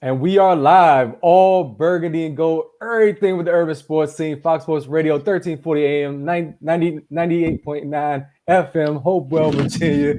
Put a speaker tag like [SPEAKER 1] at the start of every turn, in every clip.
[SPEAKER 1] And we are live, all burgundy and gold, everything with the urban sports scene. Fox Sports Radio, 1340 AM, 98.9 FM, Hopewell, Virginia.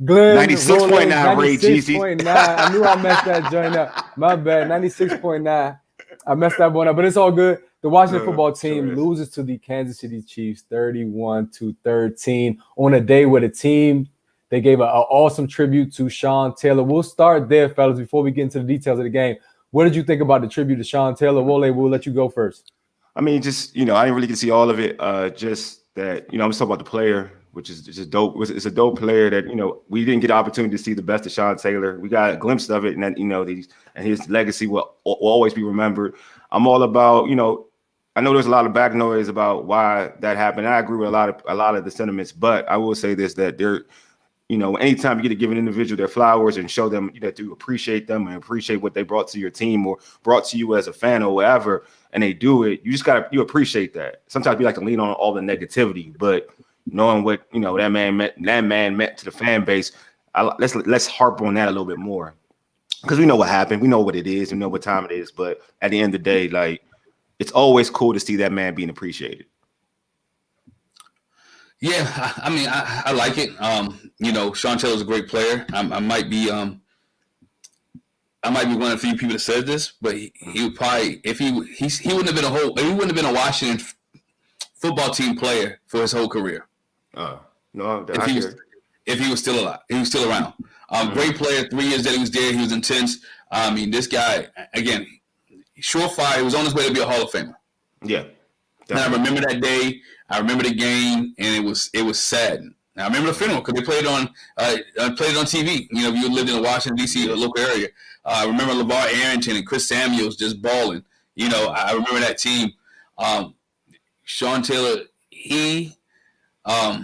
[SPEAKER 1] Glenn, Role,
[SPEAKER 2] 96.9 Ray Jeezy.
[SPEAKER 1] 96.9. I knew I messed that joint up. My bad, 96.9. I messed that one up, but it's all good. The Washington football team loses to the Kansas City Chiefs 31-13 on a day where the team they gave an awesome tribute to Sean Taylor. We'll start there, fellas, before we get into the details of the game. What did you think about the tribute to Sean Taylor? Wole, we'll let you go first.
[SPEAKER 2] I mean, just I didn't really get to see all of it. Just that I'm just talking about the player, which is just dope. It's a dope player that we didn't get the opportunity to see the best of Sean Taylor. We got a glimpse of it, and that and his legacy will always be remembered. I'm all about I know there's a lot of back noise about why that happened. And I agree with a lot of the sentiments, but I will say this, that they're anytime you get to give an individual their flowers and show them that you appreciate them and appreciate what they brought to your team or brought to you as a fan or whatever, and they do it, you appreciate that. Sometimes we like to lean on all the negativity, but knowing what that man meant to the fan base, let's harp on that a little bit more, because we know what happened, we know what it is, we know what time it is, but at the end of the day, like, it's always cool to see that man being appreciated.
[SPEAKER 3] Yeah, I mean, I like it. Sean Taylor's a great player. I might be one of the few people that said this, but he would probably, if he wouldn't have been he wouldn't have been a Washington football team player for his whole career.
[SPEAKER 2] No,
[SPEAKER 3] if he was still alive, he was still around. Great player. 3 years that he was there, he was intense. I mean, this guy again, surefire. He was on his way to be a Hall of Famer.
[SPEAKER 2] Yeah,
[SPEAKER 3] definitely. And I remember that day. I remember the game, and it was sad. I remember the funeral because they played it on TV. If you lived in the Washington D.C. local area, I remember LeVar Arrington and Chris Samuels just balling. I remember that team. Sean Taylor, he was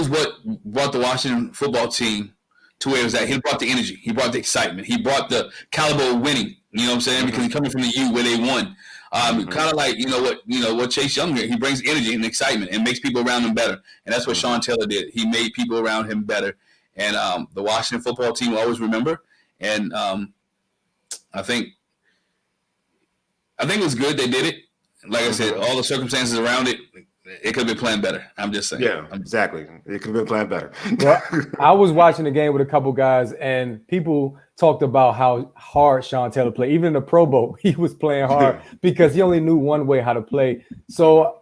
[SPEAKER 3] what brought the Washington football team to where it was at. He brought the energy. He brought the excitement. He brought the caliber of winning. You know what I'm saying? Because he's coming from the U where they won. Kind of like what Chase Young did. He brings energy and excitement and makes people around him better. And that's what Sean Taylor did. He made people around him better. And the Washington football team will always remember. And I think it was good they did it. Like I said, all the circumstances around it, it could have been planned better. I'm just saying.
[SPEAKER 2] Yeah, exactly. It could have been planned better.
[SPEAKER 1] Well, I was watching the game with a couple guys, and people talked about how hard Sean Taylor played. Even in the Pro Bowl, he was playing hard because he only knew one way how to play. So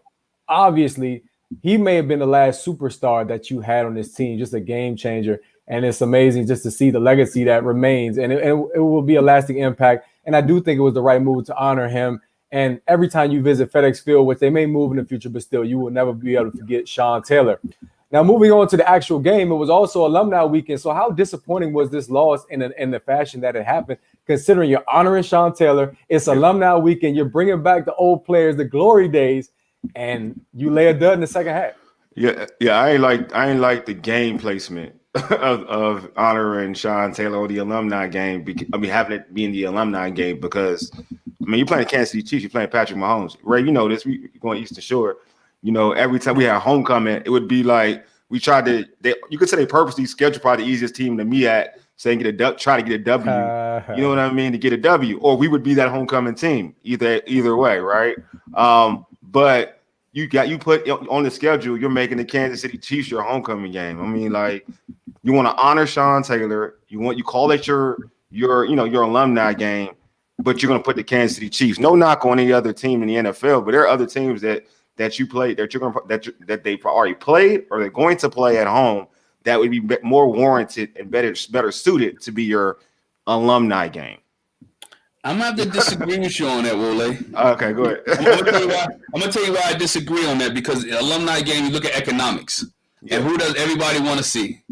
[SPEAKER 1] obviously, he may have been the last superstar that you had on this team, just a game changer. And it's amazing just to see the legacy that remains, and it will be a lasting impact. And I do think it was the right move to honor him. And every time you visit FedEx Field, which they may move in the future, but still, you will never be able to forget Sean Taylor. Now, moving on to the actual game, it was also alumni weekend. So how disappointing was this loss in the fashion that it happened, considering you're honoring Sean Taylor? It's alumni weekend. You're bringing back the old players, the glory days, and you lay a dud in the second half.
[SPEAKER 2] Yeah. I ain't like the game placement of honoring Sean Taylor or the alumni game. Having it be in the alumni game because, you're playing Kansas City Chiefs, you're playing Patrick Mahomes. Ray, you know this. We going Eastern Shore. Every time we had homecoming, it would be like we tried to. You could say they purposely scheduled probably the easiest team to me at, saying try to get a W. You know what I mean? To get a W, or we would be that homecoming team. Either way, right? But you put on the schedule. You're making the Kansas City Chiefs your homecoming game. You want to honor Sean Taylor. You call it your alumni game. But you're going to put the Kansas City Chiefs. No knock on any other team in the NFL, but there are other teams that you play that they've already played or they're going to play at home that would be more warranted and better suited to be your alumni game.
[SPEAKER 3] I'm gonna have to disagree with you on that, Wole.
[SPEAKER 2] Okay, go ahead.
[SPEAKER 3] I'm gonna tell you why I disagree on that, because alumni game, you look at economics, and who does everybody want to see?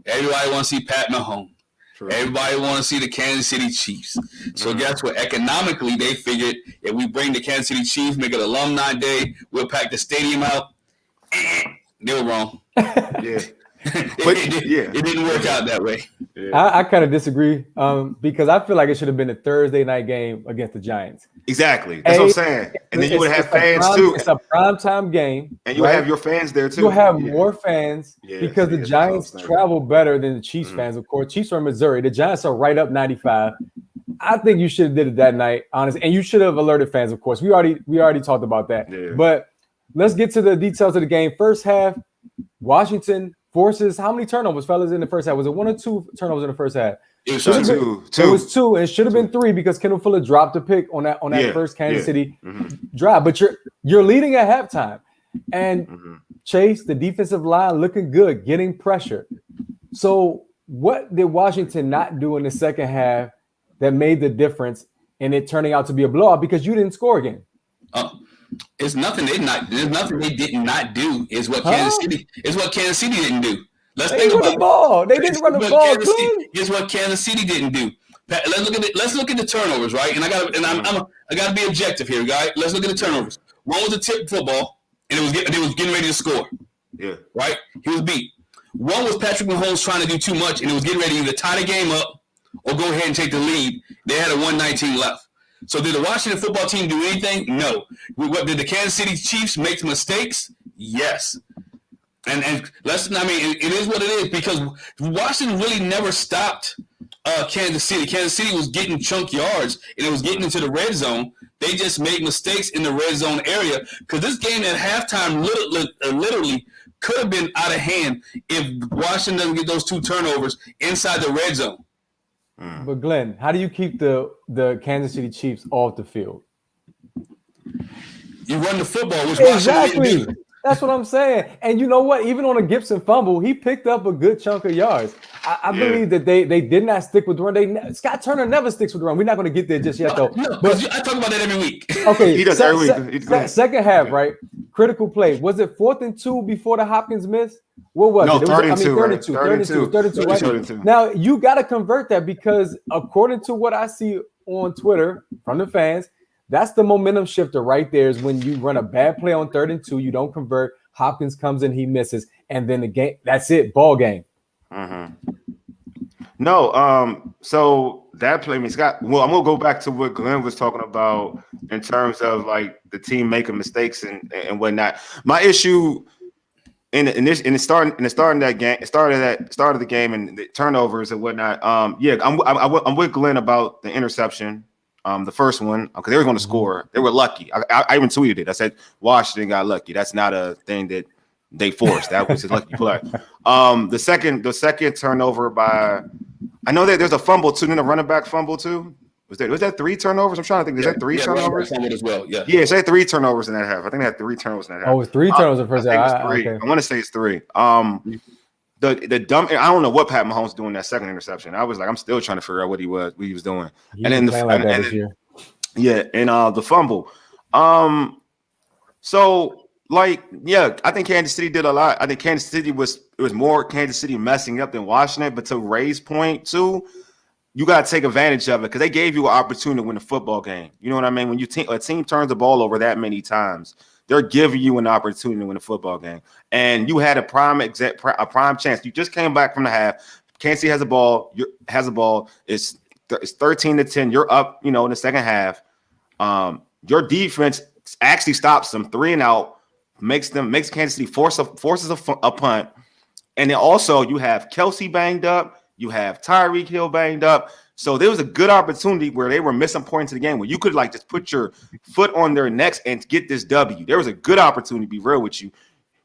[SPEAKER 3] Everybody want to see Pat Mahomes. True. Everybody want to see the Kansas City Chiefs. So guess what? Economically, they figured if we bring the Kansas City Chiefs, make it alumni day, we'll pack the stadium out. They were wrong.
[SPEAKER 2] Yeah.
[SPEAKER 3] It didn't work out that way.
[SPEAKER 2] Yeah.
[SPEAKER 1] I kind of disagree because I feel like it should have been a Thursday night game against the Giants.
[SPEAKER 2] Exactly. That's what I'm saying. And then you would have fans too.
[SPEAKER 1] It's a primetime game.
[SPEAKER 2] And you would have your fans there too.
[SPEAKER 1] You'll have more fans because the Giants travel better than the Chiefs fans, of course. Chiefs are in Missouri. The Giants are right up 95. I think you should have did it that night, honestly. And you should have alerted fans, of course. We already talked about that.
[SPEAKER 2] Yeah.
[SPEAKER 1] But let's get to the details of the game. First half, Washington forces how many turnovers, fellas, in the first half? Was it 1 or 2 turnovers in the first half?
[SPEAKER 2] It was two.
[SPEAKER 1] It was 2. It should have been 3 because Kendall Fuller dropped a pick on that first Kansas City drive. But you're leading at halftime, and Chase, the defensive line, looking good, getting pressure. So what did Washington not do in the second half that made the difference in it turning out to be a blowout? Because you didn't score again.
[SPEAKER 3] It's nothing they did not do. Is what Kansas City didn't do. Let's think about
[SPEAKER 1] the ball. They didn't run the ball.
[SPEAKER 3] Here's what Kansas City didn't do. Let's look at the turnovers, right? And I gotta be objective here, guys. Let's look at the turnovers. One was a tip football, and it was getting ready to score.
[SPEAKER 2] Yeah.
[SPEAKER 3] Right. He was beat. One was Patrick Mahomes trying to do too much, and it was getting ready to either tie the game up or go ahead and take the lead. They had a 119 left. So did the Washington football team do anything? No. Did the Kansas City Chiefs make mistakes? Yes. And it is what it is because Washington really never stopped Kansas City. Kansas City was getting chunk yards and it was getting into the red zone. They just made mistakes in the red zone area because this game at halftime literally could have been out of hand if Washington doesn't get those 2 turnovers inside the red zone.
[SPEAKER 1] But Glenn, how do you keep the Kansas City Chiefs off the field?
[SPEAKER 3] You run the football, which
[SPEAKER 1] exactly.
[SPEAKER 3] Washington didn't do.
[SPEAKER 1] That's what I'm saying. And you know what? Even on a Gibson fumble, he picked up a good chunk of yards. I believe that they did not stick with the run. Scott Turner never sticks with the run. We're not going to get there just yet, though.
[SPEAKER 3] No, but I talk about that every week.
[SPEAKER 1] Okay,
[SPEAKER 2] he does every week.
[SPEAKER 1] Second half, right? Critical play. Was it 4th and 2 before the Hopkins miss? What was it?
[SPEAKER 2] No, 32.
[SPEAKER 1] 32. Right? Now, you got to convert that because according to what I see on Twitter from the fans, that's the momentum shifter right there is when you run a bad play on 3rd and 2, you don't convert, Hopkins comes in, he misses, and then the game, that's it, ball game.
[SPEAKER 2] No, so that play, Scott, well, I'm going to go back to what Glenn was talking about in terms of like the team making mistakes and whatnot. My issue in the start of the game and the turnovers and whatnot. I'm with Glenn about the interception. The first one, because they were going to score. They were lucky. I even tweeted it. I said Washington got lucky. That's not a thing that they forced. That was a lucky play. The second turnover by, I know that there's a fumble too, then a running back fumble too. Was that 3 turnovers? I'm trying to think. Is that 3 turnovers?
[SPEAKER 3] As well. Yeah.
[SPEAKER 2] Yeah, so they had 3 turnovers in that half. I think they had 3 turnovers in that half.
[SPEAKER 1] Oh, it was 3 turnovers in the first half.
[SPEAKER 2] I want to say it's 3. The dumb, I don't know what Pat Mahomes doing that second interception. I was like, I'm still trying to figure out what he was doing. And then the fumble. So like, I think Kansas City did a lot. I think Kansas City it was more Kansas City messing up than Washington. But to Ray's point too, you got to take advantage of it because they gave you an opportunity to win a football game. You know what I mean? When a team turns the ball over that many times, they're giving you an opportunity to win a football game. And you had a prime chance. You just came back from the half. Kansas City has a ball. It's 13-10. You're up, in the second half. Your defense actually stops them 3 and out, makes Kansas City forces a punt. And then also you have Kelsey banged up. You have Tyreek Hill banged up. So there was a good opportunity where they were missing points in the game where you could like just put your foot on their necks and get this W. There was a good opportunity to be real with you.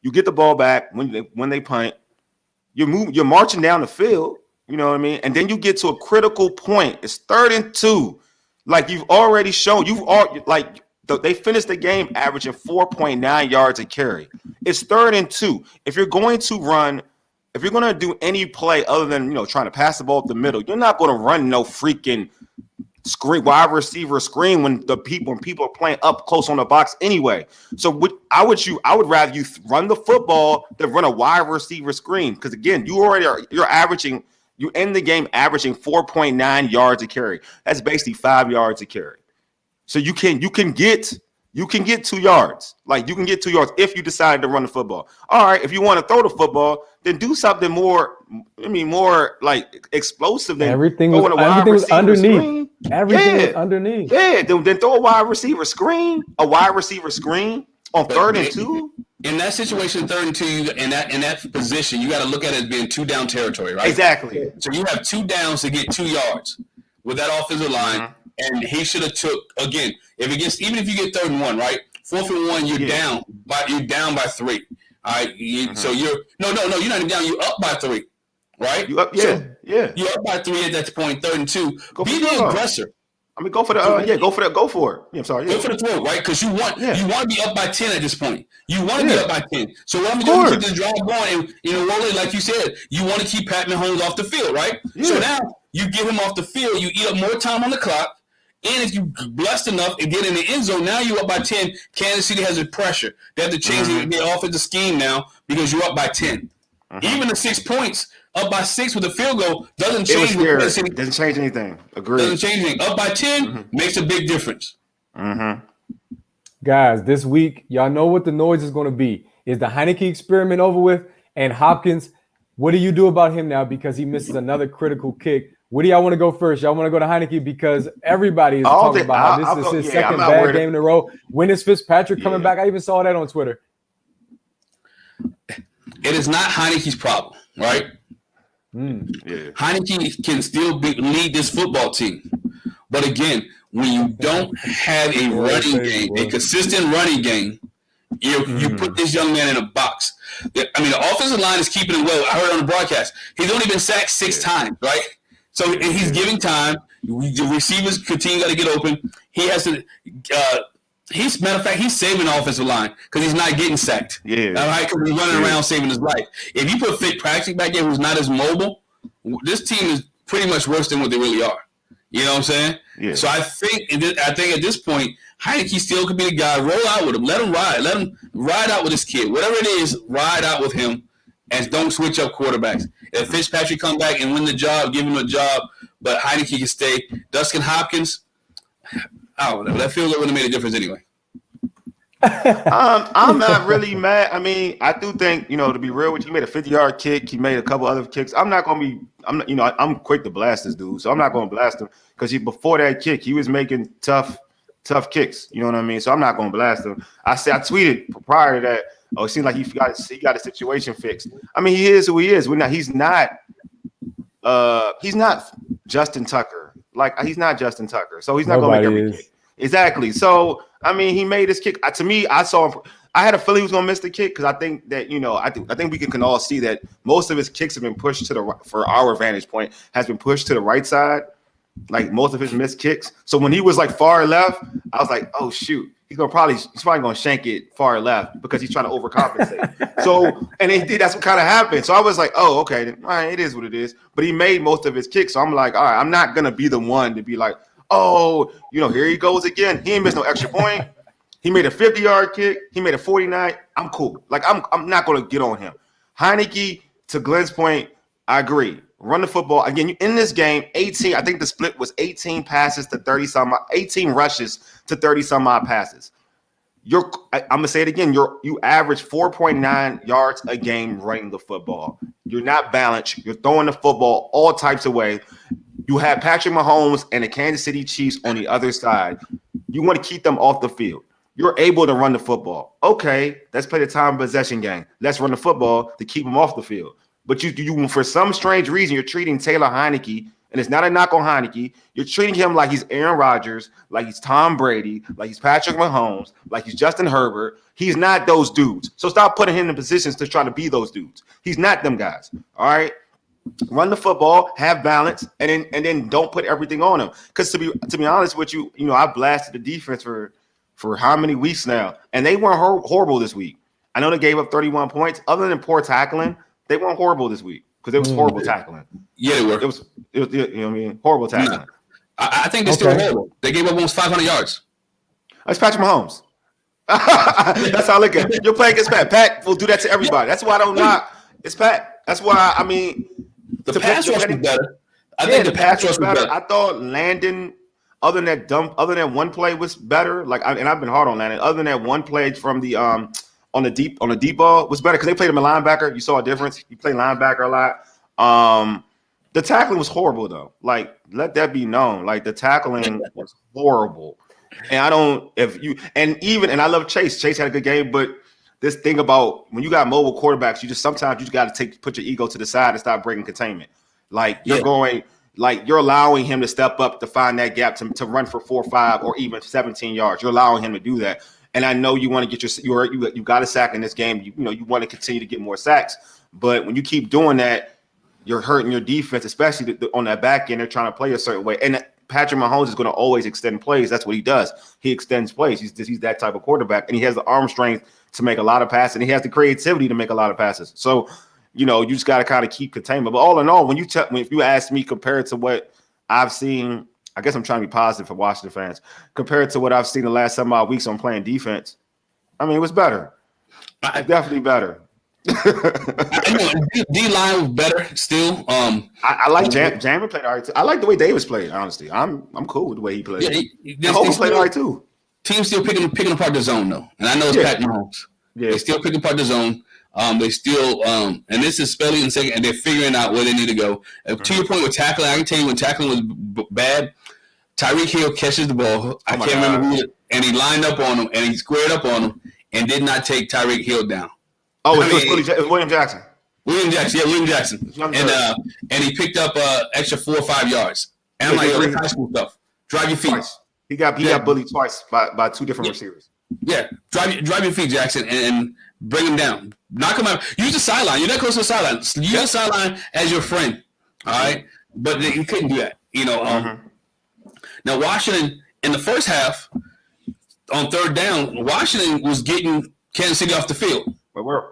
[SPEAKER 2] You get the ball back when they punt. You're marching down the field. You know what I mean? And then you get to a critical point. It's 3rd and 2. Like you've already shown, they finished the game averaging 4.9 yards a carry. It's 3rd and 2. If you're going to do any play other than, trying to pass the ball up the middle, you're not going to run no freaking wide receiver screen when people are playing up close on the box anyway. So I would rather you run the football than run a wide receiver screen. Because again, you end the game averaging 4.9 yards a carry. That's basically 5 yards a carry. So you can get you can get 2 yards. Like, you can get 2 yards if you decide to run the football. All right, if you want to throw the football, then do something more like explosive than
[SPEAKER 1] everything
[SPEAKER 2] throwing
[SPEAKER 1] was underneath. Everything was underneath.
[SPEAKER 2] Yeah, then throw a wide receiver screen on 3rd and 2.
[SPEAKER 3] In that situation, 3rd and 2, in that position, you got to look at it as being 2 down territory, right?
[SPEAKER 2] Exactly.
[SPEAKER 3] So you have 2 downs to get 2 yards with that offensive line, and he should have took again. Even if you get 3rd and 1, right? 4th and 1, you're down by 3. All right. So you're you're not even down. You're up by 3, right?
[SPEAKER 2] You up?
[SPEAKER 3] You're up by 3 at that point. 3rd and 2. Be the aggressor.
[SPEAKER 2] I mean, go for the go for it. Yeah, I'm sorry. Yeah.
[SPEAKER 3] Go for the throw, right? Because you want to be up by 10 at this point. You want to be up by 10. So what I'm going to do is keep this drive going, and roll it like you said. You want to keep Pat Mahomes off the field, right? Yeah. So now you get him off the field. You eat up more time on the clock. And if you blessed enough and get in the end zone, now you're up by 10. Kansas City has a pressure. They have to change their offensive scheme now because you're up by 10. Even the 6 points, up by 6 with a field goal, doesn't change.
[SPEAKER 2] Doesn't change anything. Agreed.
[SPEAKER 3] Doesn't change anything. Up by 10 makes a big difference.
[SPEAKER 1] Guys, this week, y'all know what the noise is going to be. Is the Heineke experiment over with? And Hopkins, what do you do about him now because he misses another critical kick? What do y'all want to go first? Y'all want to go to Heineke because everybody is talking about how this is his second bad game in a row. When is Fitzpatrick coming back? I even saw that on Twitter.
[SPEAKER 3] It is not Heineke's problem, right? Heineke can still lead this football team. But again, when you don't have a running game, a consistent running game, you put this young man in a box. I mean, the offensive line is keeping him well. I heard on the broadcast, he's only been sacked 6 times, right? So he's giving time. The receivers continue to get open. He has to. Matter of fact, he's saving the offensive line because he's not getting sacked. Yeah, all right, because he's running around saving his life. If you put Fitzpatrick back there, who's not as mobile, this team is pretty much worse than what they really are. You know what I'm saying? Yeah. So I think at this point, Heineke still could be the guy. Roll out with him. Let him ride. Let him ride out with this kid. Whatever it is, ride out with him. And don't switch up quarterbacks. If Fitzpatrick come back and win the job, give him a job, but Heineke can stay. Dustin Hopkins, I don't know. That feels like it would have made a difference anyway.
[SPEAKER 2] I'm not really mad. I mean, I do think, to be real with you, he made a 50-yard kick. He made a couple other kicks. I'm quick to blast this dude, so I'm not going to blast him because before that kick, he was making tough kicks. You know what I mean? So I'm not going to blast him. I tweeted prior to that. Oh, it seems like he got a situation fixed. I mean, he is who he is. He's not Justin Tucker. Like, he's not Justin Tucker. So he's not going to make every kick. Exactly. So, I mean, he made his kick. To me, I saw him. I had a feeling he was going to miss the kick because I think that, I think we can all see that most of his kicks have been pushed to the right, for our vantage point, has been pushed to the right side. Like, most of his missed kicks. So when he was like far left, I was like, oh, shoot. He's probably going to shank it far left because he's trying to overcompensate. So, and that's what kind of happened. So I was like, oh, okay, then, all right, it is what it is. But he made most of his kicks. So I'm like, all right, I'm not going to be the one to be like, oh, here he goes again. He ain't missed no extra point. He made a 50-yard kick. He made a 49. I'm cool. Like, I'm not going to get on him. Heineke, to Glenn's point, I agree. Run the football. Again, in this game, 18, I think the split was 18 passes to 30-some, 18 rushes to 30-some odd passes. I'm going to say it again. You average 4.9 yards a game running the football. You're not balanced. You're throwing the football all types of ways. You have Patrick Mahomes and the Kansas City Chiefs on the other side. You want to keep them off the field. You're able to run the football. Okay, let's play the time possession game. Let's run the football to keep them off the field. But you for some strange reason, you're treating Taylor Heineke, and it's not a knock on Heineke. You're treating him like he's Aaron Rodgers, like he's Tom Brady, like he's Patrick Mahomes, like he's Justin Herbert. He's not those dudes. So stop putting him in positions to try to be those dudes. He's not them guys. All right. Run the football, have balance, and then don't put everything on him. Because to be honest with you, I blasted the defense for how many weeks now, and they weren't horrible this week. I know they gave up 31 points. Other than poor tackling, they weren't horrible this week because it was horrible tackling.
[SPEAKER 3] Yeah, they were.
[SPEAKER 2] It was horrible tackling.
[SPEAKER 3] No. I think they're still horrible. They gave up almost 500 yards.
[SPEAKER 2] That's Patrick Mahomes. That's how I look at it. You're playing against Pat. Pat will do that to everybody. That's why I don't knock. It's Pat. That's why,
[SPEAKER 3] the pass rush was better. I think the pass rush was better.
[SPEAKER 2] I thought Landon other than one play was better. And I've been hard on that. And other than that one play from the on the deep ball was better because they played him a linebacker. You saw a difference. He played linebacker a lot. The tackling was horrible though. Like, let that be known. Like, the tackling was horrible. And I love Chase. Chase had a good game, but this thing about when you got mobile quarterbacks, sometimes you just got to put your ego to the side and stop breaking containment. Like, you're allowing him to step up to find that gap to run for 4 or 5 or even 17 yards. You're allowing him to do that. And I know you want to get you got a sack in this game. You want to continue to get more sacks. But when you keep doing that, you're hurting your defense, especially on that back end. They're trying to play a certain way. And Patrick Mahomes is going to always extend plays. That's what he does. He extends plays. He's that type of quarterback. And he has the arm strength to make a lot of passes. And he has the creativity to make a lot of passes. So, you just got to kind of keep containment. But all in all, if you ask me compared to what I've seen, I guess I'm trying to be positive for Washington fans. Compared to what I've seen the last 7 odd weeks on playing defense, I mean, it was better. Definitely better.
[SPEAKER 3] D-line was better still.
[SPEAKER 2] I like Jammer played all right too. I like the way Davis played, honestly. I'm cool with the way he played. Yeah, Hogan played all right too.
[SPEAKER 3] Team's still picking apart the zone though. And I know it's Pat Mahomes. Yeah. They still picking apart the zone. They still and this is Spelly in second, and they're figuring out where they need to go. To your point with tackling, I can tell you when tackling was bad, Tyreek Hill catches the ball. I can't remember who, and he lined up on him and he squared up on him and did not take Tyreek Hill down.
[SPEAKER 2] Oh, it was William Jackson.
[SPEAKER 3] William Jackson. And he picked up extra 4 or 5 yards. And I'm like, that's high school stuff. Drive your feet.
[SPEAKER 2] Twice. He got bullied twice by 2 different receivers.
[SPEAKER 3] Yeah, drive your feet, Jackson, and bring him down. Knock him out. Use the sideline. You're that close to the sideline. Use the sideline as your friend. All right, but he couldn't do that. Now Washington in the first half on third down, Washington was getting Kansas City off the field.
[SPEAKER 2] But we're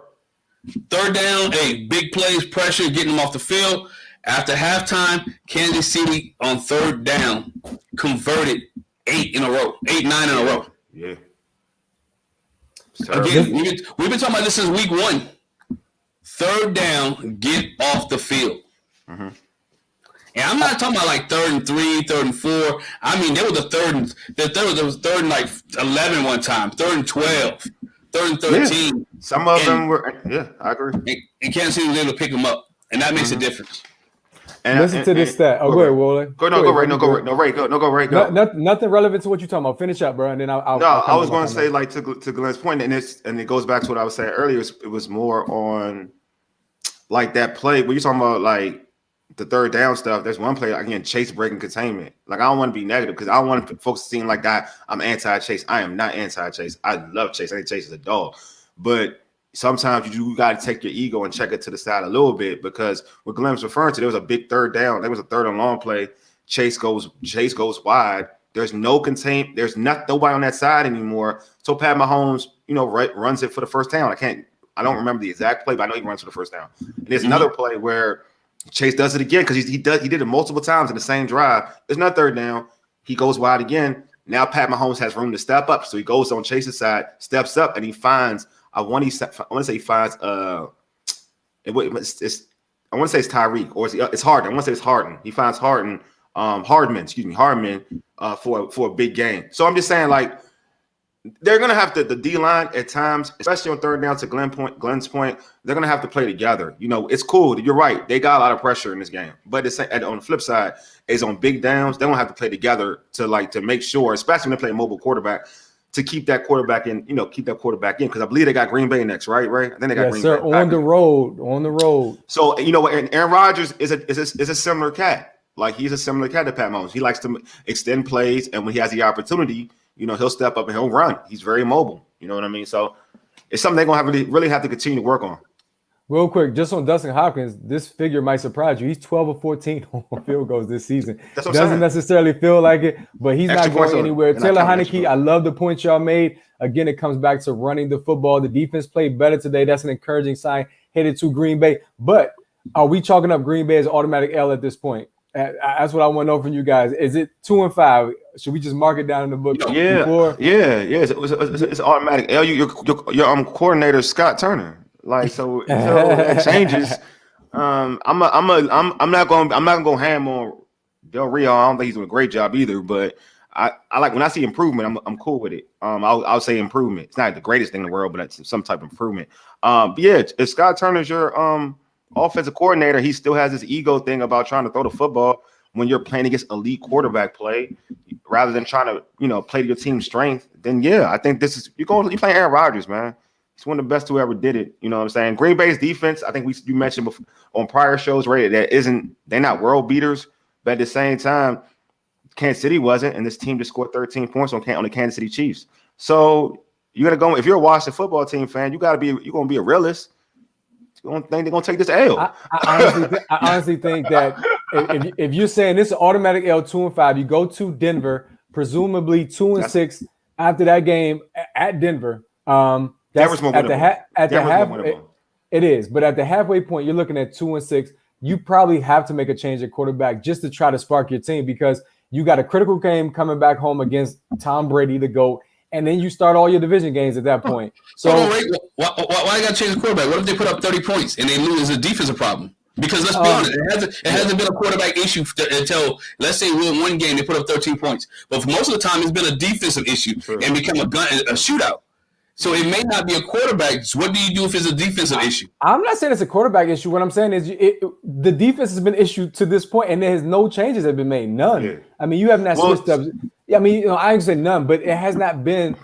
[SPEAKER 3] third down, big plays, pressure, getting them off the field. After halftime, Kansas City on third down converted 9 in a row.
[SPEAKER 2] Yeah.
[SPEAKER 3] Again, we've been talking about this since week 1. Third down, get off the field. Mm-hmm. And I'm not talking about like 3rd and 3, 3rd and 4. I mean, there was third and like 11 one time, 3rd and 12, 3rd and 13.
[SPEAKER 2] Yeah. Some of them were, I agree.
[SPEAKER 3] And Kansas City was able to pick them up, and that makes a difference.
[SPEAKER 1] Listen to this stat. Oh, go ahead, Wally.
[SPEAKER 2] Go right.
[SPEAKER 1] Nothing relevant to what you're talking about. Finish up, bro, and then I'll
[SPEAKER 2] I was going to say, like, to Glenn's point, and it goes back to what I was saying earlier. It was more on like that play when you're talking about like the third down stuff. There's one play again, Chase breaking containment. Like, I don't want to be negative because I don't want folks to seem like I'm anti-Chase. I am not anti-Chase. I love Chase. I think Chase is a dog, but sometimes you got to take your ego and check it to the side a little bit because what Glenn's referring to, there was a big third down. There was a 3rd and long play. Chase goes wide. There's nobody on that side anymore. So Pat Mahomes, runs it for the first down. I don't remember the exact play, but I know he runs for the first down. And there's another play where Chase does it again because he did it multiple times in the same drive. There's another third down. He goes wide again. Now Pat Mahomes has room to step up. So he goes on Chase's side, steps up, and he finds I want to say he finds I want to say it's Tyreek or it's Harden. I want to say it's Harden. He finds Hardman for a big game. So I'm just saying, like, they're gonna have the D-line at times, especially on third down. To Glenn's point, they're gonna have to play together. It's cool. You're right. They got a lot of pressure in this game, but on the flip side, is on big downs. They're gonna have to play together to make sure, especially when they play a mobile quarterback, to keep that quarterback in. Because I believe they got Green Bay next, right? I think they got Green Bay
[SPEAKER 1] on the road.
[SPEAKER 2] So and Aaron Rodgers is a similar cat. Like, he's a similar cat to Pat Mahomes. He likes to extend plays, and when he has the opportunity, he'll step up and he'll run. He's very mobile. You know what I mean? So it's something they're going to really have to continue to work on.
[SPEAKER 1] Real quick, just on Dustin Hopkins, this figure might surprise you. He's 12 or 14 on field goals this season. Doesn't necessarily feel like it, but he's not going anywhere. Taylor Heineke, I love the point y'all made. Again, it comes back to running the football. The defense played better today. That's an encouraging sign headed to Green Bay. But are we chalking up Green Bay as automatic L at this point? That's what I want to know from you guys. Is it 2-5? Should we just mark it down in the book?
[SPEAKER 2] Yeah. It's automatic L. Your coordinator Scott Turner. Like, so it changes. I'm not gonna go ham on Del Rio. I don't think he's doing a great job either, but I like when I see improvement, I'm cool with it. I'll say improvement. It's not the greatest thing in the world, but it's some type of improvement. But yeah, if Scott Turner's your offensive coordinator, he still has this ego thing about trying to throw the football when you're playing against elite quarterback play, rather than trying to play to your team's strength. Then yeah, I think you're playing Aaron Rodgers, man. He's one of the best who ever did it. You know what I'm saying? Green Bay's defense, I think you mentioned before, on prior shows, right? They're not world beaters, but at the same time, Kansas City wasn't, and this team just scored 13 points on the Kansas City Chiefs. So you got to go. If you're a Washington football team fan, you're going to be a realist. You don't think they're going to take this L?
[SPEAKER 1] I honestly think that if you're saying this is automatic L 2-5, you go to Denver, presumably 2-6 after that game at Denver. That's at the half. It is, but at the halfway point, you're looking at 2-6. You probably have to make a change at quarterback just to try to spark your team, because you got a critical game coming back home against Tom Brady, the GOAT, and then you start all your division games at that point. So
[SPEAKER 3] why I got to change the quarterback? What if they put up 30 points and they lose? It's a defensive problem. Because let's be honest, it hasn't been a quarterback issue until, let's say, we win one game, they put up 13 points. But for most of the time, it's been a defensive issue and become a shootout. So it may not be a quarterback. So what do you do if it's a defensive issue?
[SPEAKER 1] I'm not saying it's a quarterback issue. What I'm saying is the defense has been issued to this point, and there has no changes have been made. None. Yeah. I mean, you have not switched up. I mean, I ain't say none, but it has not been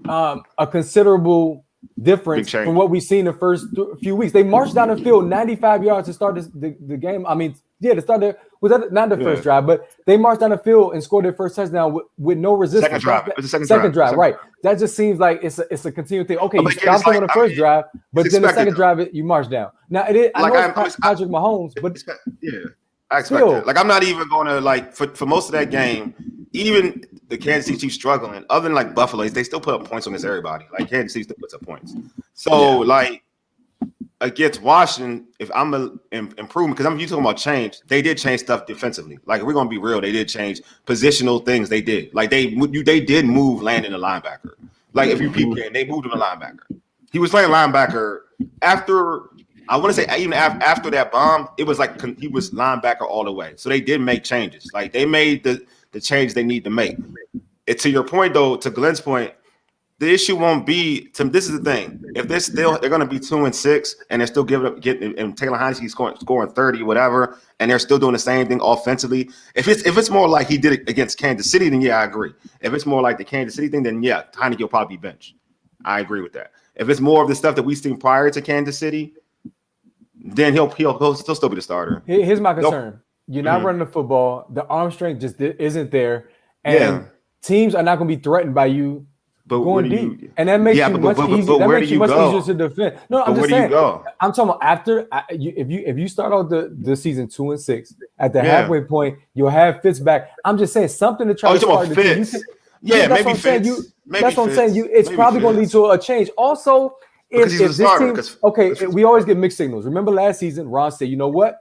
[SPEAKER 1] a considerable difference from what we've seen the first few weeks. They marched down the field 95 yards to start the game. I mean, to start there was that not the first drive, but they marched down the field and scored their first touchdown with no resistance.
[SPEAKER 2] Second drive. It was the
[SPEAKER 1] second drive, right? That just seems like it's a continual thing. Okay, you stopped them on the first drive, but then the second drive you march down. Now it is. I know it's Patrick Mahomes, but
[SPEAKER 2] I expect it. Like I'm not even going to for most of that game. Even the Kansas City Chiefs struggling, other than like Buffalo, they still put up points on everybody. Like Kansas City still puts up points. So against Washington, if I'm improvement, because you talking about change, they did change stuff defensively. Like if we're gonna be real, they did change positional things. They did. Like they did move Landon the linebacker. Like if you peep game, they moved him to linebacker. He was playing linebacker after. I want to say even after that bomb, it was like he was linebacker all the way. So they did make changes. Like they made the change they need to make. And to your point, though, to Glenn's point, the issue won't be. This is the thing. If they're going to be 2-6 and they're still getting and Taylor Heineke scoring 30, whatever, and they're still doing the same thing offensively. If it's more like he did it against Kansas City, then yeah, I agree. If it's more like the Kansas City thing, then yeah, Heineke will probably be benched. I agree with that. If it's more of the stuff that we've seen prior to Kansas City, then he'll still be the starter.
[SPEAKER 1] Here's my concern. You're not running the football. The arm strength just isn't there. And teams are not going to be threatened by you going deep. And that makes you much easier. That makes you much easier to defend. No, I'm just saying. I'm talking about after if you start out the season 2-6, at the halfway point, you'll have Fitz back. I'm just saying something to try to start the
[SPEAKER 2] Fitz. Maybe Fitz.
[SPEAKER 1] That's what I'm saying. It's probably going to lead to a change. Also, if this team, we always get mixed signals. Remember last season, Ron said, you know what?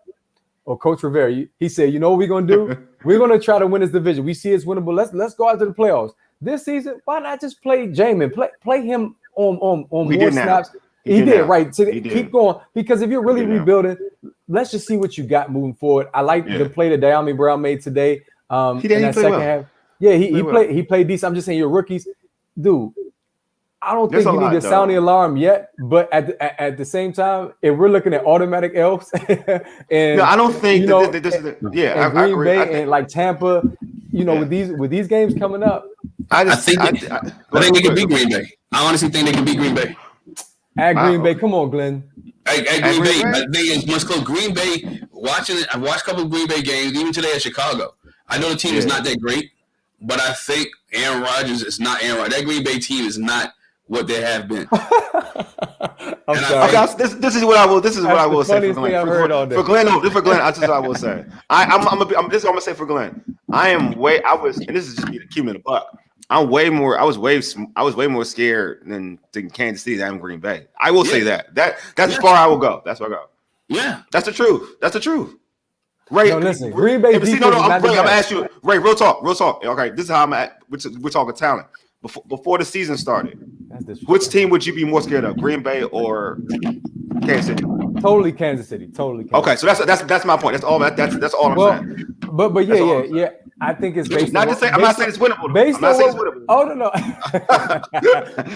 [SPEAKER 1] Or Coach Rivera, he said, you know what we're going to do? We're going to try to win this division. We see it's winnable. Let's go out to the playoffs. This season, why not just play Jamin? Play him on more snaps. He did, right. Keep going. Because if you're really rebuilding, let's just see what you got moving forward. I like the play that Diami Brown made today. In that second half. Yeah, he played decent. I'm just saying, you're rookies. Dude, I don't think you need to sound the alarm yet, but at the same time, if we're looking at automatic L's, and
[SPEAKER 2] I don't think this is
[SPEAKER 1] Green Bay and like Tampa, with these games coming up,
[SPEAKER 3] I think they can beat Green Bay. I honestly think they can beat Green Bay.
[SPEAKER 1] At Green Bay, come on, Glenn.
[SPEAKER 3] At Green Bay, I think it's much close. Green Bay, I've watched a couple of Green Bay games, even today at Chicago. I know the team is not that great, but I think Aaron Rodgers is not Aaron Rodgers. That Green Bay team is not what they have been.
[SPEAKER 2] This is what I will say for Glenn. For Glenn, that's just what I will say. I'm gonna say for Glenn. And this is just me keeping it a buck. I was way more scared than Kansas City than Green Bay. I will say that. That's as far I will go. That's where I go.
[SPEAKER 3] Yeah.
[SPEAKER 2] That's the truth. Ray,
[SPEAKER 1] no, listen, Green Bay defense.
[SPEAKER 2] I'm gonna ask you, Ray, real talk. Okay, this is how I'm at. We're talking talent. Before the season started, which team would you be more scared of, Green Bay or Kansas City.
[SPEAKER 1] Totally Kansas City. Totally. Kansas
[SPEAKER 2] Okay, so that's my point. That's all I'm saying.
[SPEAKER 1] But yeah. I think it's based.
[SPEAKER 2] I'm not saying it's winnable.
[SPEAKER 1] Based on what? Oh no.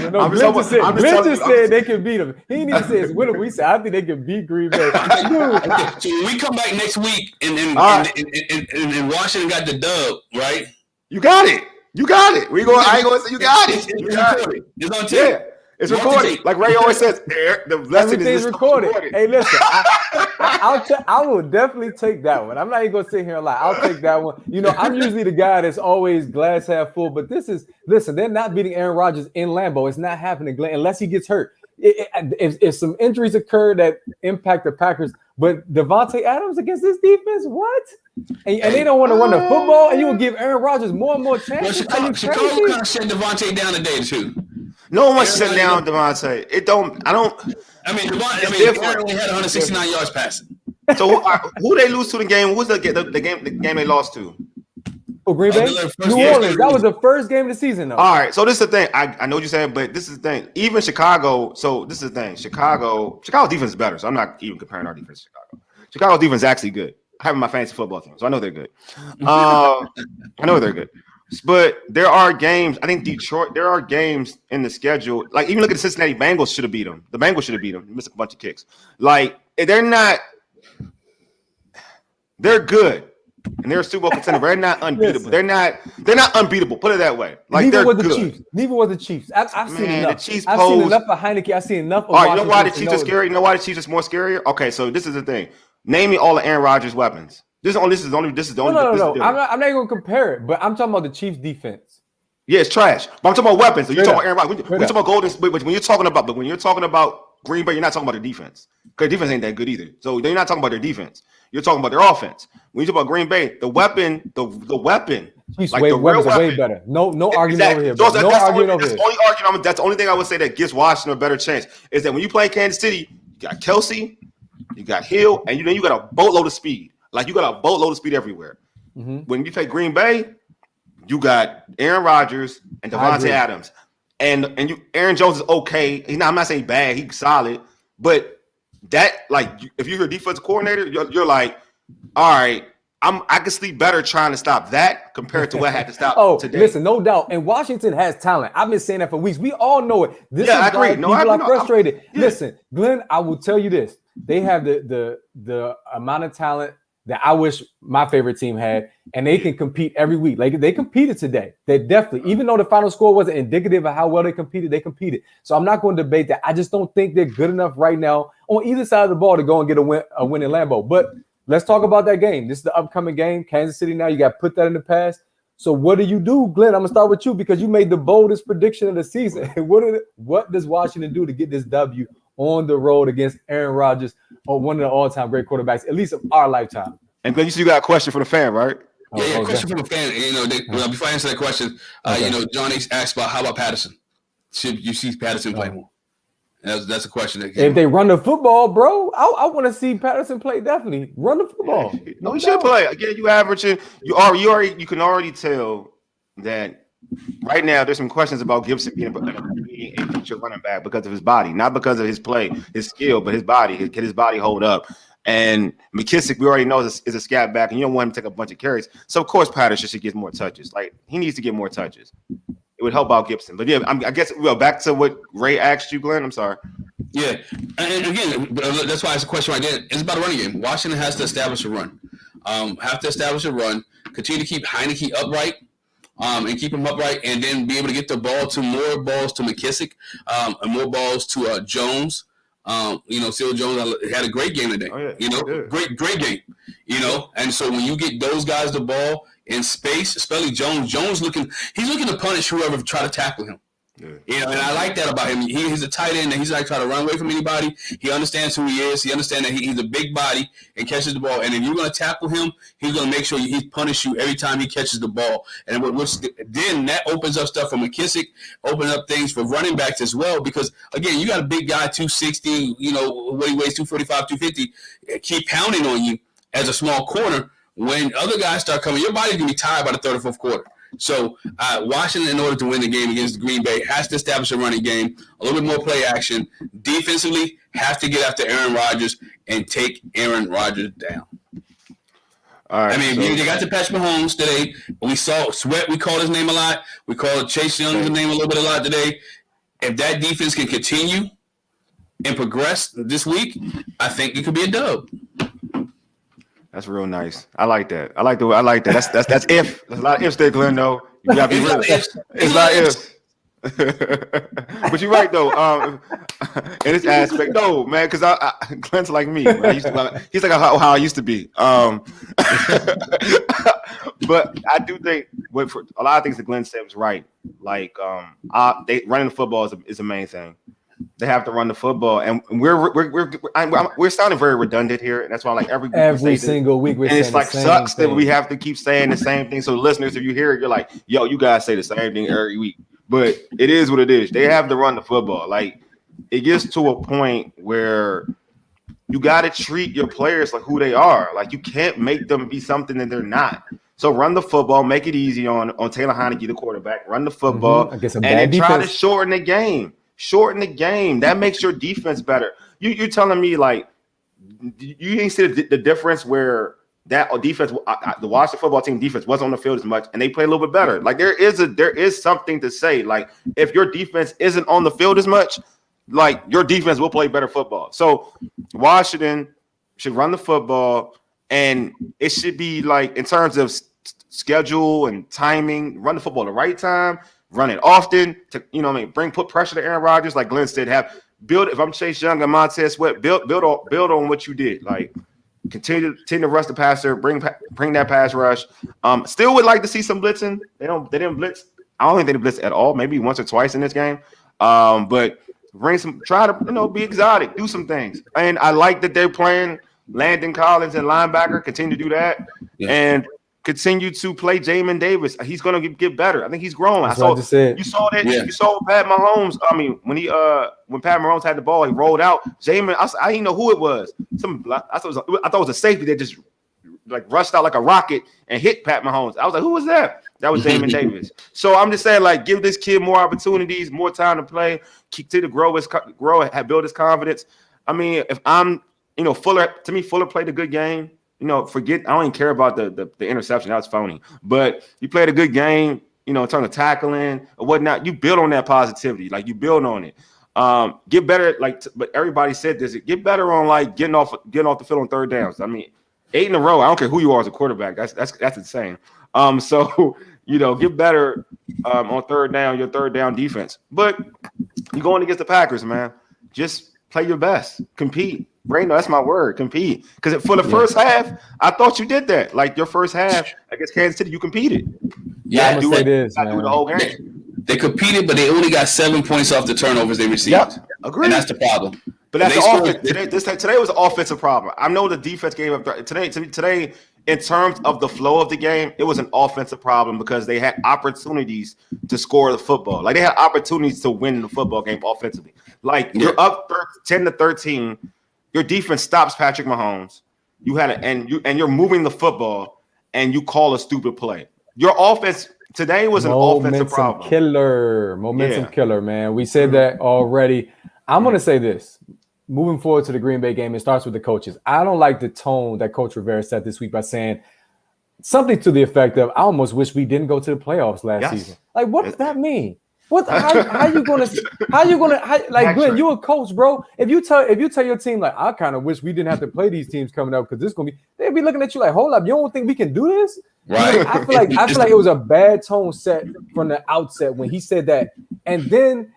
[SPEAKER 1] No, Glenn just said they can beat them. He didn't even say it's winnable. He said I think they can beat Green Bay.
[SPEAKER 3] Okay, so when we come back next week and Washington got the dub, right?
[SPEAKER 2] You got it. I ain't gonna say you got it.
[SPEAKER 3] It's on tape.
[SPEAKER 2] Yeah. It's recorded. Like Ray always says, the lesson is recorded.
[SPEAKER 1] Hey, listen, I will definitely take that one. I'm not even going to sit here and lie. I'll take that one. You know, I'm usually the guy that's always glass half full, but listen, they're not beating Aaron Rodgers in Lambeau. It's not happening, Glenn, unless he gets hurt. If some injuries occur that impact the Packers, but Devontae Adams against this defense, what? And they don't want to run the football, and you will give Aaron Rodgers more and more chances.
[SPEAKER 3] Well, Chicago kind of shut Devontae down today, too.
[SPEAKER 2] No one wants to sit down, Devontae.
[SPEAKER 3] Aaron only had 169 yards passing.
[SPEAKER 2] So who they lose to the game? Who's the game they lost to?
[SPEAKER 1] Oh, Green Bay? New Orleans. That was the first game of the season, though.
[SPEAKER 2] All right. So this is the thing. I know what you're saying, but this is the thing. Even Chicago. So this is the thing. Chicago's defense is better. So I'm not even comparing our defense to Chicago. Chicago's defense is actually good. I have my fantasy football team, so I know they're good. I know they're good. But there are games. I think Detroit. There are games in the schedule. Like even look at the Cincinnati Bengals. Should have beat them. The Bengals should have beat them. Missed a bunch of kicks. Like they're not. They're good, and they're a Super Bowl contender. They're not unbeatable. They're not unbeatable. Put it that way. Like
[SPEAKER 1] neither
[SPEAKER 2] they're
[SPEAKER 1] was the
[SPEAKER 2] good.
[SPEAKER 1] Chiefs. Neither was the Chiefs. I've seen enough.
[SPEAKER 2] The Chiefs
[SPEAKER 1] I've seen enough of Heineke. I've seen enough of.
[SPEAKER 2] All right, you know why the Chiefs are scary? You know why the Chiefs is more scarier? Okay, so this is the thing. Name me all of Aaron Rodgers' weapons. This is the only.
[SPEAKER 1] No. I'm not even gonna compare it, but I'm talking about the Chiefs' defense.
[SPEAKER 2] Yeah, it's trash. But I'm talking about weapons. So you're talking about Aaron Rodgers. We're talking about Golden State. When you're talking about Green Bay, you're not talking about their defense. Because defense ain't that good either. So you're not talking about their defense. You're talking about their offense. When you talk about Green Bay, the weapon,
[SPEAKER 1] Chiefs like weapons are way better. No argument over here. That's the only thing I would say that gives Washington a better chance is that when you play Kansas City, you got Kelsey, you got Hill, and you got a boatload of speed. Like you got a boatload of speed everywhere. Mm-hmm. When you play Green Bay, you got Aaron Rodgers and Devontae Adams, and Aaron Jones is okay. I'm not saying bad. He's solid, but that if you're a defensive coordinator, you're like, all right, I can sleep better trying to stop that compared to what I had to stop today. Listen, no doubt. And Washington has talent. I've been saying that for weeks. We all know it.
[SPEAKER 2] I agree.
[SPEAKER 1] People are frustrated. Listen, Glenn, I will tell you this. They have the amount of talent that I wish my favorite team had, and they can compete every week. Like they competed today. They definitely, even though the final score wasn't indicative of how well they competed. So I'm not going to debate that. I just don't think they're good enough right now on either side of the ball to go and get a win in Lambeau. But let's talk about that game. This is the upcoming game. Kansas City now, you got to put that in the past. So what do you do, Glenn? I'm going to start with you because you made the boldest prediction of the season. What does Washington do to get this W on the road against Aaron Rodgers, or one of the all-time great quarterbacks, at least of our lifetime?
[SPEAKER 2] And Glenn, you got a question for the fan, right?
[SPEAKER 3] Yeah, question for the fan. Before I answer that question, Johnny asked about how about Patterson? Should you see Patterson play more? That's a question.
[SPEAKER 1] If they run the football, bro, I want to see Patterson play. Definitely run the football.
[SPEAKER 2] No, he should play. Again, you averaging. You can already tell that. Right now, there's some questions about Gibson being a future running back because of his body, not because of his play, his skill, but his body. Can his body hold up? And McKissick, we already know is a scat back, and you don't want him to take a bunch of carries. So, of course, Patterson should get more touches. Like, he needs to get more touches. It would help out Gibson. But, yeah, I guess back to what Ray asked you, Glenn. I'm sorry.
[SPEAKER 3] Yeah. And, again, that's why it's a question right there. It's about a running game. Washington has to establish a run. Continue to keep Heineke upright. And keep him upright, and then be able to get the ball to more balls to McKissick, and more balls to Jones. Seal Jones had a great game today.
[SPEAKER 2] Oh, yeah.
[SPEAKER 3] Great game. And so when you get those guys the ball in space, especially Jones he's looking to punish whoever try to tackle him. Yeah. And I like that about him. He's a tight end, and he's like trying to run away from anybody. He understands who he is. He understands that he's a big body and catches the ball. And if you're going to tackle him, he's going to make sure he punish you every time he catches the ball. And then that opens up stuff for McKissick, opens up things for running backs as well. Because again, you got a big guy, 260. What he weighs, 245, 250. Keep pounding on you as a small corner. When other guys start coming, your body's going to be tired by the third or fourth quarter. So Washington, in order to win the game against Green Bay, has to establish a running game, a little bit more play action. Defensively, have to get after Aaron Rodgers and take Aaron Rodgers down.
[SPEAKER 2] All right,
[SPEAKER 3] I mean, they got to Patrick Mahomes today. We saw Sweat. We called his name a lot. We called Chase Young's name a lot today. If that defense can continue and progress this week, I think it could be a dub.
[SPEAKER 2] That's real nice. I like that. I like that. That's if. There's a lot of ifs there, Glenn. Though you gotta be real. It's a lot of ifs. But you're right though. In this aspect, no, man, because Glenn's like me. Man. He's like how I used to be. But I do think for a lot of things that Glenn said was right. Like they running the football is the main thing. They have to run the football, and we're sounding very redundant here, and that's why like every
[SPEAKER 1] single week we're
[SPEAKER 2] and it's like sucks
[SPEAKER 1] thing.
[SPEAKER 2] that we have to keep saying the same thing. So listeners, if you hear it, you're like, yo, you guys say the same thing every week. But it is what it is. They have to run the football. Like it gets to a point where you got to treat your players like who they are. Like you can't make them be something that they're not. So run the football, make it easy on Taylor Heineke, the quarterback. Run the football, and then try to shorten the game. Shorten the game. That makes your defense better. You're telling me like you ain't see the difference where that defense, the Washington football team defense wasn't on the field as much, and they play a little bit better. Like there is something to say. Like if your defense isn't on the field as much, like your defense will play better football. So Washington should run the football, and it should be like in terms of schedule and timing, run the football at the right time, run it often. To put pressure to Aaron Rodgers, like Glenn said, build. If I'm Chase Young and Montez Sweat, build on what you did. Like. Continue to rush the passer, bring that pass rush. Still would like to see some blitzing. They didn't blitz. I don't think they blitzed at all. Maybe once or twice in this game. But try to be exotic, do some things. And I like that they're playing Landon Collins and linebacker. Continue to do that, and continue to play Jamin Davis. He's going to get better. I think he's growing. You saw that. Yeah. You saw Pat Mahomes. I mean, when Pat Mahomes had the ball, he rolled out. Jamin, I didn't know who it was. I thought it was a safety that just like rushed out like a rocket and hit Pat Mahomes. I was like, who was that? That was Jamin Davis. So I'm just saying, like, give this kid more opportunities, more time to play, continue to build his confidence. I mean, if I'm, Fuller played a good game. I don't even care about the interception. That was phony. But you played a good game, in terms of tackling or whatnot. You build on that positivity. Like, you build on it. Get better, but everybody said this. Get better on, like, getting off the field on third downs. I mean, 8 in a row. I don't care who you are as a quarterback. That's insane. So, get better on third down, your third down defense. But you're going against the Packers, man. Just play your best. Compete. Brayno, that's my word. Compete. Because for the first half, I thought you did that. Like your first half against Kansas City, you competed.
[SPEAKER 1] Yeah, I'm gonna say this, man.
[SPEAKER 2] Do the whole game.
[SPEAKER 3] They competed, but they only got 7 points off the turnovers they received.
[SPEAKER 2] Yep, agreed.
[SPEAKER 3] And that's the problem.
[SPEAKER 2] But that's the offense. Today was an offensive problem. I know the defense gave up today. In terms of the flow of the game, it was an offensive problem because they had opportunities to score the football. Like they had opportunities to win the football game offensively. Like you're up 10-13. Your defense stops Patrick Mahomes. You're moving the football, and you call a stupid play. Your offense today was an offensive problem.
[SPEAKER 1] Momentum killer, man. We said that already. I'm gonna say this. Moving forward to the Green Bay game, it starts with the coaches. I don't like the tone that Coach Rivera set this week by saying something to the effect of, "I almost wish we didn't go to the playoffs last season." Like, what does that mean? What? How you gonna? Like, Glenn, you a coach, bro. If you tell your team like, I kind of wish we didn't have to play these teams coming up because this is gonna be, they'll be looking at you like, hold up, you don't think we can do this?
[SPEAKER 3] Right.
[SPEAKER 1] I feel like it was a bad tone set from the outset when he said that. And then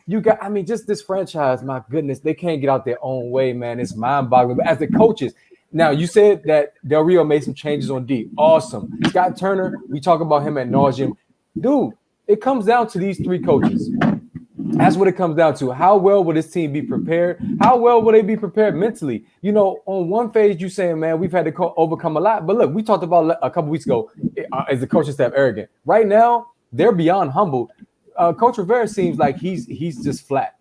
[SPEAKER 1] just this franchise, my goodness, they can't get out their own way, man. It's mind-boggling. But as the coaches, now you said that Del Rio made some changes on D. Awesome. Scott Turner, we talk about him at nauseum. Dude, it comes down to these three coaches. That's what it comes down to. How well will this team be prepared? How well will they be prepared mentally? On one phase, you saying, man, we've had to overcome a lot. But look, we talked about a couple weeks ago, is the coaching staff arrogant? Right now, they're beyond humbled. Coach Rivera seems like he's just flat.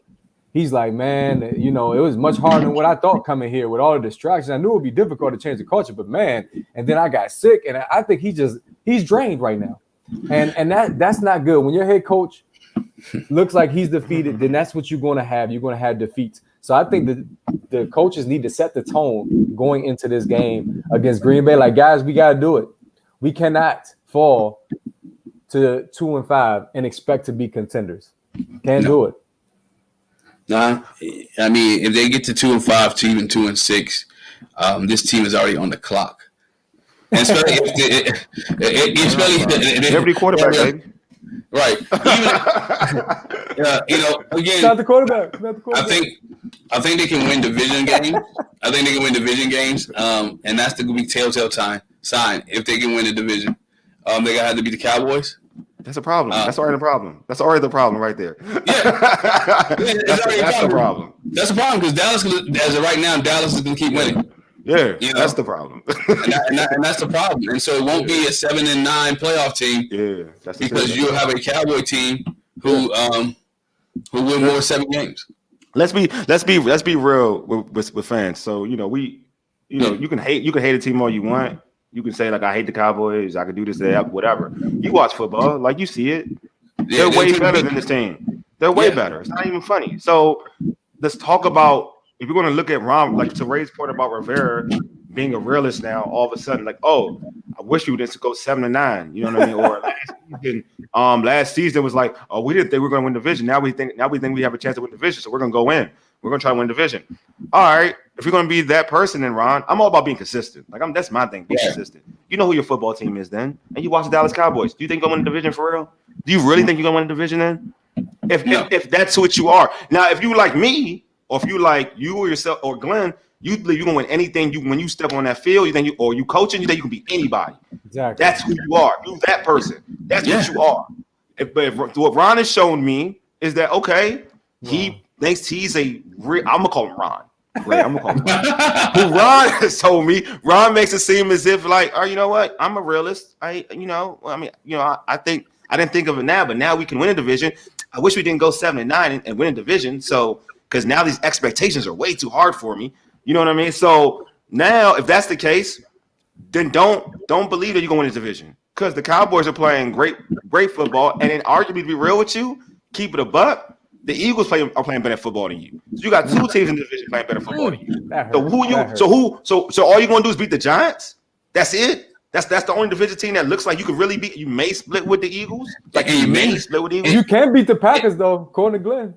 [SPEAKER 1] He's like, man, it was much harder than what I thought coming here with all the distractions. I knew it would be difficult to change the culture, but man, and then I got sick, and I think he's drained right now. And that's not good. When your head coach looks like he's defeated, then that's what you're going to have. You're going to have defeats. So I think that the coaches need to set the tone going into this game against Green Bay. Like, guys, we got to do it. We cannot fall to 2-5 and expect to be contenders. Can't do it.
[SPEAKER 3] Nah, I mean, if they get to 2-5 to even 2-6, this team is already on the clock. And especially
[SPEAKER 2] every quarterback, baby.
[SPEAKER 3] Right. Even, again,
[SPEAKER 1] not the quarterback.
[SPEAKER 3] I think they can win division games. And that's the big telltale sign if they can win the division. They gotta have to beat the Cowboys.
[SPEAKER 2] That's a problem. That's already the problem. That's already the problem right there.
[SPEAKER 3] Yeah,
[SPEAKER 2] that's the problem.
[SPEAKER 3] That's the problem because Dallas, as of right now, Dallas is gonna keep winning.
[SPEAKER 2] Yeah, that's the problem.
[SPEAKER 3] and that's the problem. And so it won't be a 7-9 playoff team.
[SPEAKER 2] Yeah, that's
[SPEAKER 3] because you'll have a Cowboy team who win more 7 games.
[SPEAKER 2] Let's be real with fans. So you can hate a team all you want. You can say like I hate the Cowboys. I could do this, that, whatever. You watch football, like you see it. They're way better than this team. They're way better. It's not even funny. So let's talk about. If you're going to look at Ron, like to Ray's point about Rivera being a realist now, all of a sudden, like, oh, I wish you didn't go 7-9. You know what I mean? Or last season was like, oh, we didn't think we were going to win division. Now we think we have a chance to win division, so we're going to go in. We're going to try to win division. All right, if you're going to be that person, then Ron, I'm all about being consistent. Like that's my thing. Be consistent. You know who your football team is, then, and you watch the Dallas Cowboys. Do you think you're going to win the division for real? Do you really think you're going to win the division then? If that's what you are. Now, if you like me. Or if you like you or yourself or Glenn, you believe you can win anything. When you step on that field, you think you coaching, you think you can be anybody.
[SPEAKER 1] Exactly.
[SPEAKER 2] That's who you are. You that person. That's what you are. But what Ron has shown me is that he thinks he's a real. I'm gonna call him Ron. Right, I'm gonna call him Ron. Who Ron has told me. Ron makes it seem as if like, oh, you know what? I'm a realist. I think I didn't think of it now, but now we can win a division. I wish we didn't go 7-9 and win a division. So. Because now these expectations are way too hard for me. You know what I mean? So now, if that's the case, then don't believe that you're going to win the division. Because the Cowboys are playing great football. And then arguably, to be real with you, keep it a buck, the Eagles are playing better football than you. So you got 2 teams in the division playing better football than you. So all you're going to do is beat the Giants? That's it? That's the only division team that looks like you could really beat. You may split with the Eagles. Like you may split with the Eagles.
[SPEAKER 1] You can beat the Packers though, according to Glenn.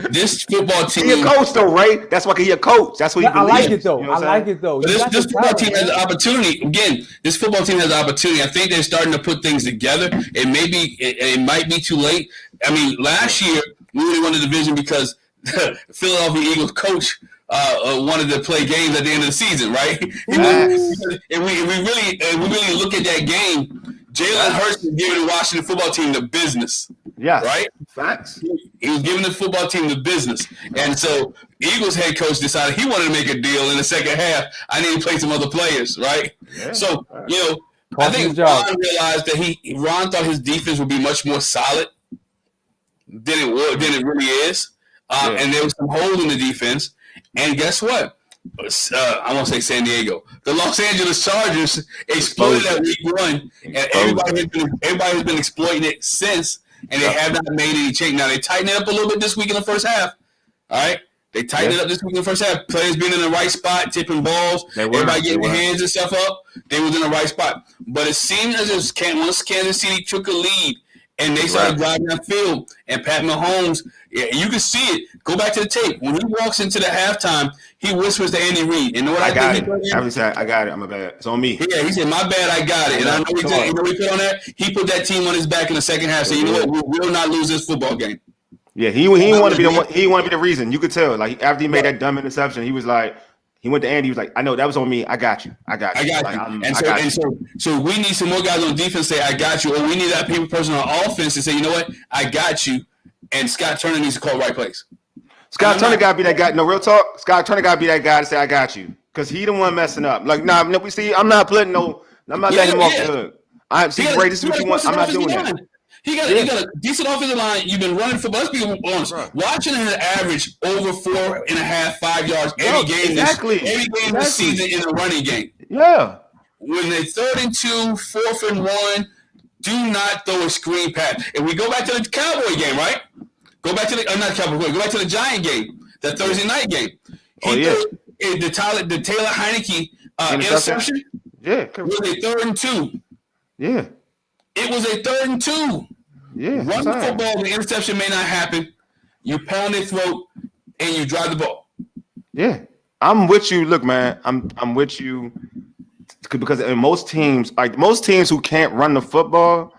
[SPEAKER 3] This football team.
[SPEAKER 2] He a coach though, right? That's why he a coach. That's what he believes.
[SPEAKER 1] I like it though. I like it though.
[SPEAKER 3] But this football team has an opportunity. Again, this football team has an opportunity. I think they're starting to put things together. It might be too late. I mean, last year we really won the division because Philadelphia Eagles coach wanted to play games at the end of the season, right? And we really look at that game. Jalen Hurts is giving the Washington football team the business.
[SPEAKER 2] Yeah,
[SPEAKER 3] right.
[SPEAKER 2] Facts.
[SPEAKER 3] He was giving the football team the business, and so Eagles head coach decided he wanted to make a deal in the second half. I need to play some other players, right? Yeah. So I think Ron realized that Ron thought his defense would be much more solid than it really is, and there was some hole in the defense. And guess what? I won't say San Diego. The Los Angeles Chargers exploded that week 1, and everybody has been exploiting it since, and they have not made any change. Now, they tightened it up a little bit this week in the first half. All right? They tightened it up this week in the first half. Players being in the right spot, tipping balls, everybody getting their hands and stuff up. They was in the right spot. But it seemed as if once Kansas City took a lead, and they started driving that field, and Pat Mahomes, you can see it. Go back to the tape. When he walks into the halftime, he whispers to Andy Reid. And you know what I got it.
[SPEAKER 2] I got it. I'm a bad. It's on me.
[SPEAKER 3] Yeah, he said, my bad, I got it. And I know he did. You know what he put on that? He put that team on his back in the second half, saying, you know what, we will not lose this football game.
[SPEAKER 2] Yeah, he want to be the one. He want to be the reason. You could tell. Like after he made that dumb interception, he was like, he went to Andy. He was like, I know that was on me. I got you. So we need some more guys on defense say, I got you. Or we need that person on offense to say, you know what, I got you. And Scott Turner needs to call right place. Scott Turner got to be that guy. No, real talk. Scott Turner got to be that guy to say, I got you. Because he the one messing up. Like, I'm not letting him off the hook. This is what you want. I'm not doing that.
[SPEAKER 3] He got a decent offensive line. You've been running for. Let's be honest. Washington has averaged over 4.5, 5 yards every game this season in a running game.
[SPEAKER 2] Yeah.
[SPEAKER 3] when they 3rd and 2, 4th and 1, do not throw a screen pass. If we go back to the Cowboy game, right? Go back to the not Cowboy. Go back to the Giant game, that Thursday night game. The Taylor Heineke interception.
[SPEAKER 2] Yeah,
[SPEAKER 3] it was a 3rd and 2.
[SPEAKER 2] Yeah,
[SPEAKER 3] it was a 3rd and 2.
[SPEAKER 2] Yeah,
[SPEAKER 3] run the football. The interception may not happen. You pound their throat and you drive the ball.
[SPEAKER 2] Yeah, I'm with you. Look, man, I'm with you because in most teams who can't run the football,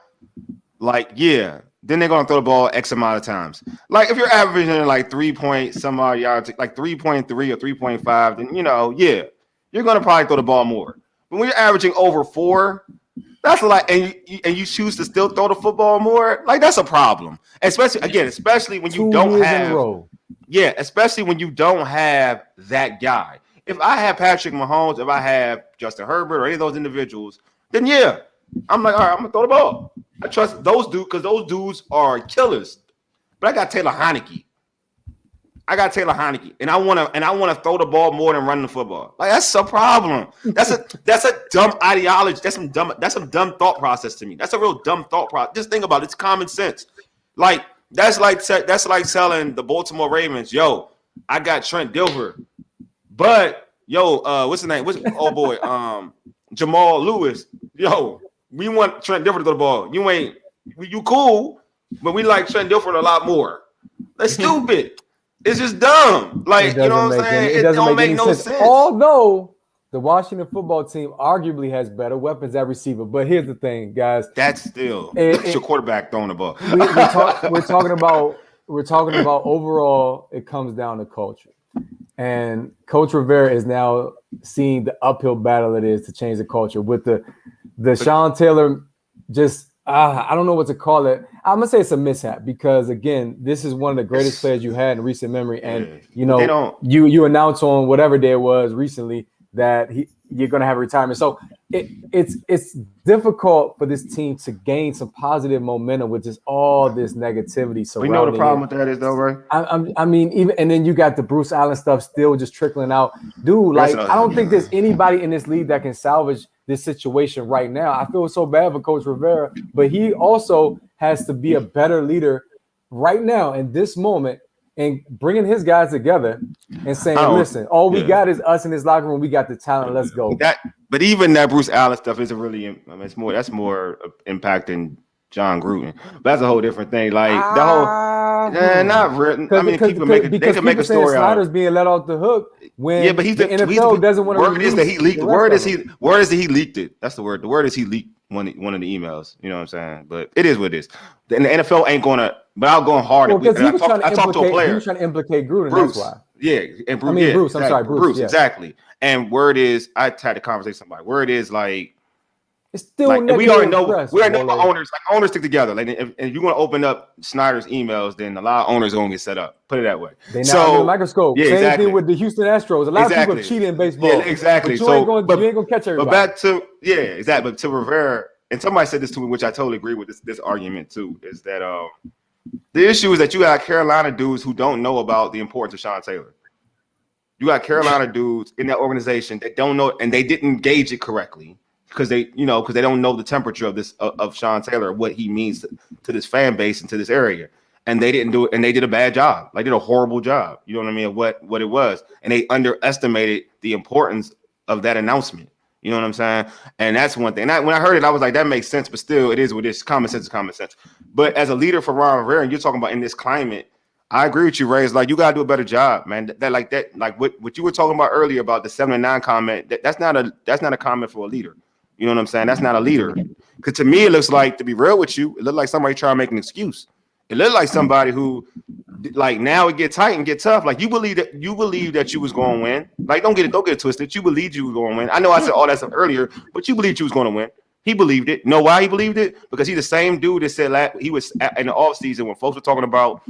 [SPEAKER 2] then they're gonna throw the ball X amount of times. Like if you're averaging like 3 point some odd yards, like 3.3 or 3.5, then you're gonna probably throw the ball more. But when you're averaging over 4, that's like, and you choose to still throw the football more, like that's a problem. Especially when you don't have, especially when you don't have that guy. If I have Patrick Mahomes, if I have Justin Herbert or any of those individuals, then I'm like, all right, I'm gonna throw the ball. I trust those dudes because those dudes are killers. But I got Taylor Heineke. And I wanna throw the ball more than run the football. Like that's a problem. That's a dumb ideology. That's some dumb thought process to me. That's a real dumb thought process. Just think about it. It's common sense. Like that's like telling the Baltimore Ravens, yo, I got Trent Dilfer, but what's his name? Jamal Lewis. Yo, we want Trent Dilfer to throw the ball. You cool, but we like Trent Dilfer a lot more. That's stupid. It's just dumb. Like, you know what I'm saying? It don't make no sense.
[SPEAKER 1] Although the Washington football team arguably has better weapons at receiver. But here's the thing, guys.
[SPEAKER 2] That's still your quarterback throwing the ball.
[SPEAKER 1] We're talking about overall, it comes down to culture. And Coach Rivera is now seeing the uphill battle it is to change the culture with the Sean Taylor I don't know what to call it. I'm going to say it's a mishap because, again, this is one of the greatest players you had in recent memory. And, you announced on whatever day it was recently that you're going to have a retirement. So it's difficult for this team to gain some positive momentum with just all this negativity surrounding it.
[SPEAKER 2] We know the problem with that is, though, right?
[SPEAKER 1] I mean, even and then you got the Bruce Allen stuff still just trickling out. Dude, like, I don't think there's anybody in this league that can salvage this situation right now. I feel so bad for Coach Rivera, but he also has to be a better leader right now in this moment and bringing his guys together and saying, listen, all we got is us in this locker room. We got the talent. Let's go.
[SPEAKER 2] But even that Bruce Allen stuff isn't really, that's more impacting John Gruden. But that's a whole different thing. Like the whole, not written. I mean, people can make a story out.
[SPEAKER 1] Snyder's being let off the hook when
[SPEAKER 2] but the
[SPEAKER 1] NFL doesn't want to.
[SPEAKER 2] Word is that he leaked. Word is that he leaked it. That's the word. The word is he leaked one of the emails. You know what I'm saying? But it is what it is. And the NFL ain't gonna. But I'm going hard.
[SPEAKER 1] Because I talked to a player. He was trying to implicate Gruden.
[SPEAKER 2] Bruce,
[SPEAKER 1] that's why.
[SPEAKER 2] Yeah, and Bruce.
[SPEAKER 1] Bruce. I'm sorry, Bruce.
[SPEAKER 2] Exactly. And word is, I had a conversation with somebody. Word is like.
[SPEAKER 1] It's still
[SPEAKER 2] like, we already know owners. Like owners stick together. Like if you want to open up Snyder's emails, then a lot of owners are gonna get set up. Put it that way.
[SPEAKER 1] They now under the microscope. Same thing with the Houston Astros. A lot of people cheat in baseball.
[SPEAKER 2] Yeah, exactly.
[SPEAKER 1] But you ain't gonna catch everybody.
[SPEAKER 2] But back to exactly. But to Rivera, and somebody said this to me, which I totally agree with. This argument too is that the issue is that you got Carolina dudes who don't know about the importance of Sean Taylor. You got Carolina dudes in that organization that don't know, and they didn't gauge it correctly. Because they don't know the temperature of Sean Taylor, what he means to this fan base and to this area, and they didn't do it, and they did a bad job. They did a horrible job. You know what I mean? What it was, and they underestimated the importance of that announcement. You know what I'm saying? And that's one thing. And when I heard it, I was like, that makes sense. But still, it is what it is. Common sense is common sense. But as a leader for Ron Rivera, and you're talking about in this climate, I agree with you, Ray. It's like you gotta do a better job, man. Like what you were talking about earlier about the 7-9 comment. That's not a comment for a leader. You know what I'm saying? That's not a leader. Because to me, it looks like, to be real with you, it looked like somebody trying to make an excuse. It looked like somebody who, like, now it get tight and get tough. Like you believe that you was going to win. Like don't get it twisted. You believed you was going to win. I know I said all that stuff earlier, but you believed you was going to win. He believed it. You know why he believed it? Because he's the same dude that said he was in the offseason when folks were talking about,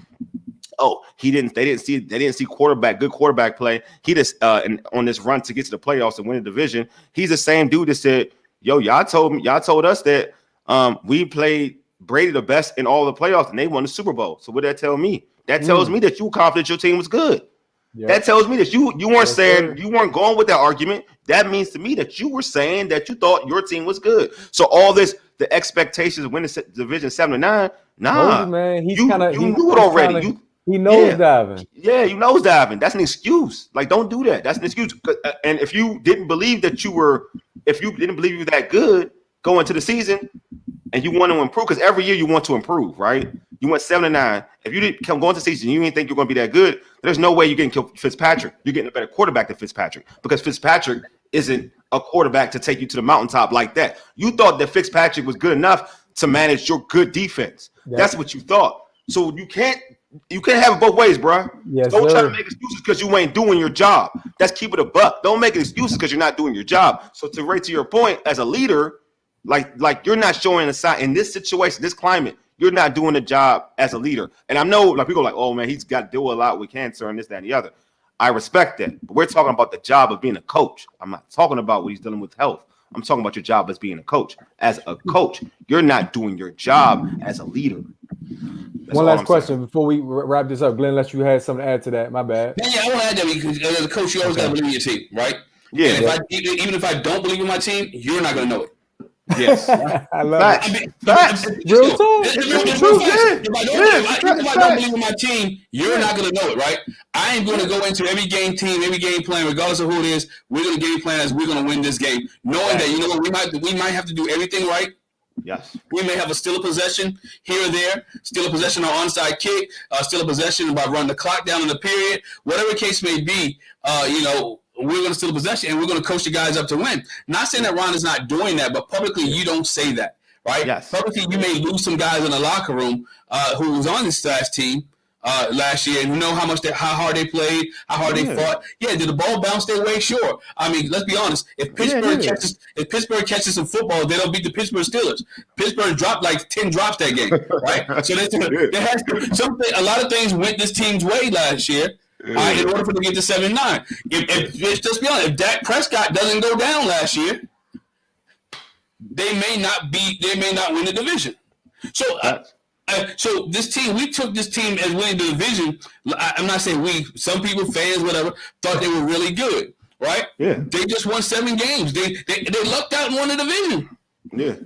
[SPEAKER 2] they didn't see good quarterback play. He just on this run to get to the playoffs and win the division. He's the same dude that said, yo, y'all told us that we played Brady the best in all the playoffs and they won the Super Bowl. So what did that tell me? That tells me that you were confident your team was good. Yeah. That tells me that you weren't saying you weren't going with that argument. that means to me that you were saying that you thought your team was good. So all this, the expectations of winning division 7-9,
[SPEAKER 1] Told you, man. He's
[SPEAKER 2] you knew it already.
[SPEAKER 1] He knows diving.
[SPEAKER 2] Yeah, you nose diving. That's an excuse. Like, don't do that. That's an excuse. And if you didn't believe that you were that good going into the season, and you want to improve, because every year you want to improve, right? You went 7-9. If you didn't go into the season, you didn't think you're going to be that good. There's no way you're getting Fitzpatrick. You're getting a better quarterback than Fitzpatrick, because Fitzpatrick isn't a quarterback to take you to the mountaintop like that. You thought that Fitzpatrick was good enough to manage your good defense. Yep. That's what you thought. So you can't have it both ways, bro.
[SPEAKER 1] Yes,
[SPEAKER 2] don't try to make excuses because you ain't doing your job. That's keep it a buck. Don't make excuses because you're not doing your job. So to your point, as a leader, like you're not showing a sign in this situation, this climate. You're not doing the job as a leader. And I know, like, people are like, oh man, he's got to deal a lot with cancer and this, that, and the other. I respect that, but we're talking about the job of being a coach. I'm not talking about what he's dealing with health. I'm talking about your job as being a coach. As a coach, you're not doing your job as a leader.
[SPEAKER 3] One last question before we wrap this up, Glenn. Unless you had something to add to that, my bad.
[SPEAKER 4] Yeah, I want to add that because as a coach, you always got to believe in your team, right?
[SPEAKER 2] Yeah.
[SPEAKER 4] And even if I don't believe in my team, you're not going to know it.
[SPEAKER 2] Yes,
[SPEAKER 3] I love
[SPEAKER 2] it. Facts.
[SPEAKER 3] Real talk.
[SPEAKER 4] If I don't believe in my team, you're not going to know it, right? I ain't going to go into every game plan, regardless of who it is. We're going to game plan as we're going to win this game, knowing that, you know what, we might have to do everything right.
[SPEAKER 2] Yes.
[SPEAKER 4] We may have a steal a possession here or there, steal a possession on onside kick, steal a possession by running the clock down in the period, whatever the case may be. We're going to steal a possession and we're going to coach the guys up to win. Not saying that Ron is not doing that, but publicly you don't say that, right?
[SPEAKER 2] Yes.
[SPEAKER 4] Publicly you may lose some guys in the locker room who was on this last team last year, and you know how hard they played, how hard they fought. Yeah, did the ball bounce their way? Sure. I mean, let's be honest. If Pittsburgh catches some football, they don't beat the Pittsburgh Steelers. Pittsburgh dropped like 10 drops that game, right? So a lot of things went this team's way last year. In order for them to get to 7-9. If just be honest, if Dak Prescott doesn't go down last year, they may not win the division. So this team, we took this team as winning the division. I'm not saying we, some people, fans, whatever, thought they were really good, right?
[SPEAKER 2] Yeah.
[SPEAKER 4] They just won 7 games. They lucked out and won the division.
[SPEAKER 2] Yeah.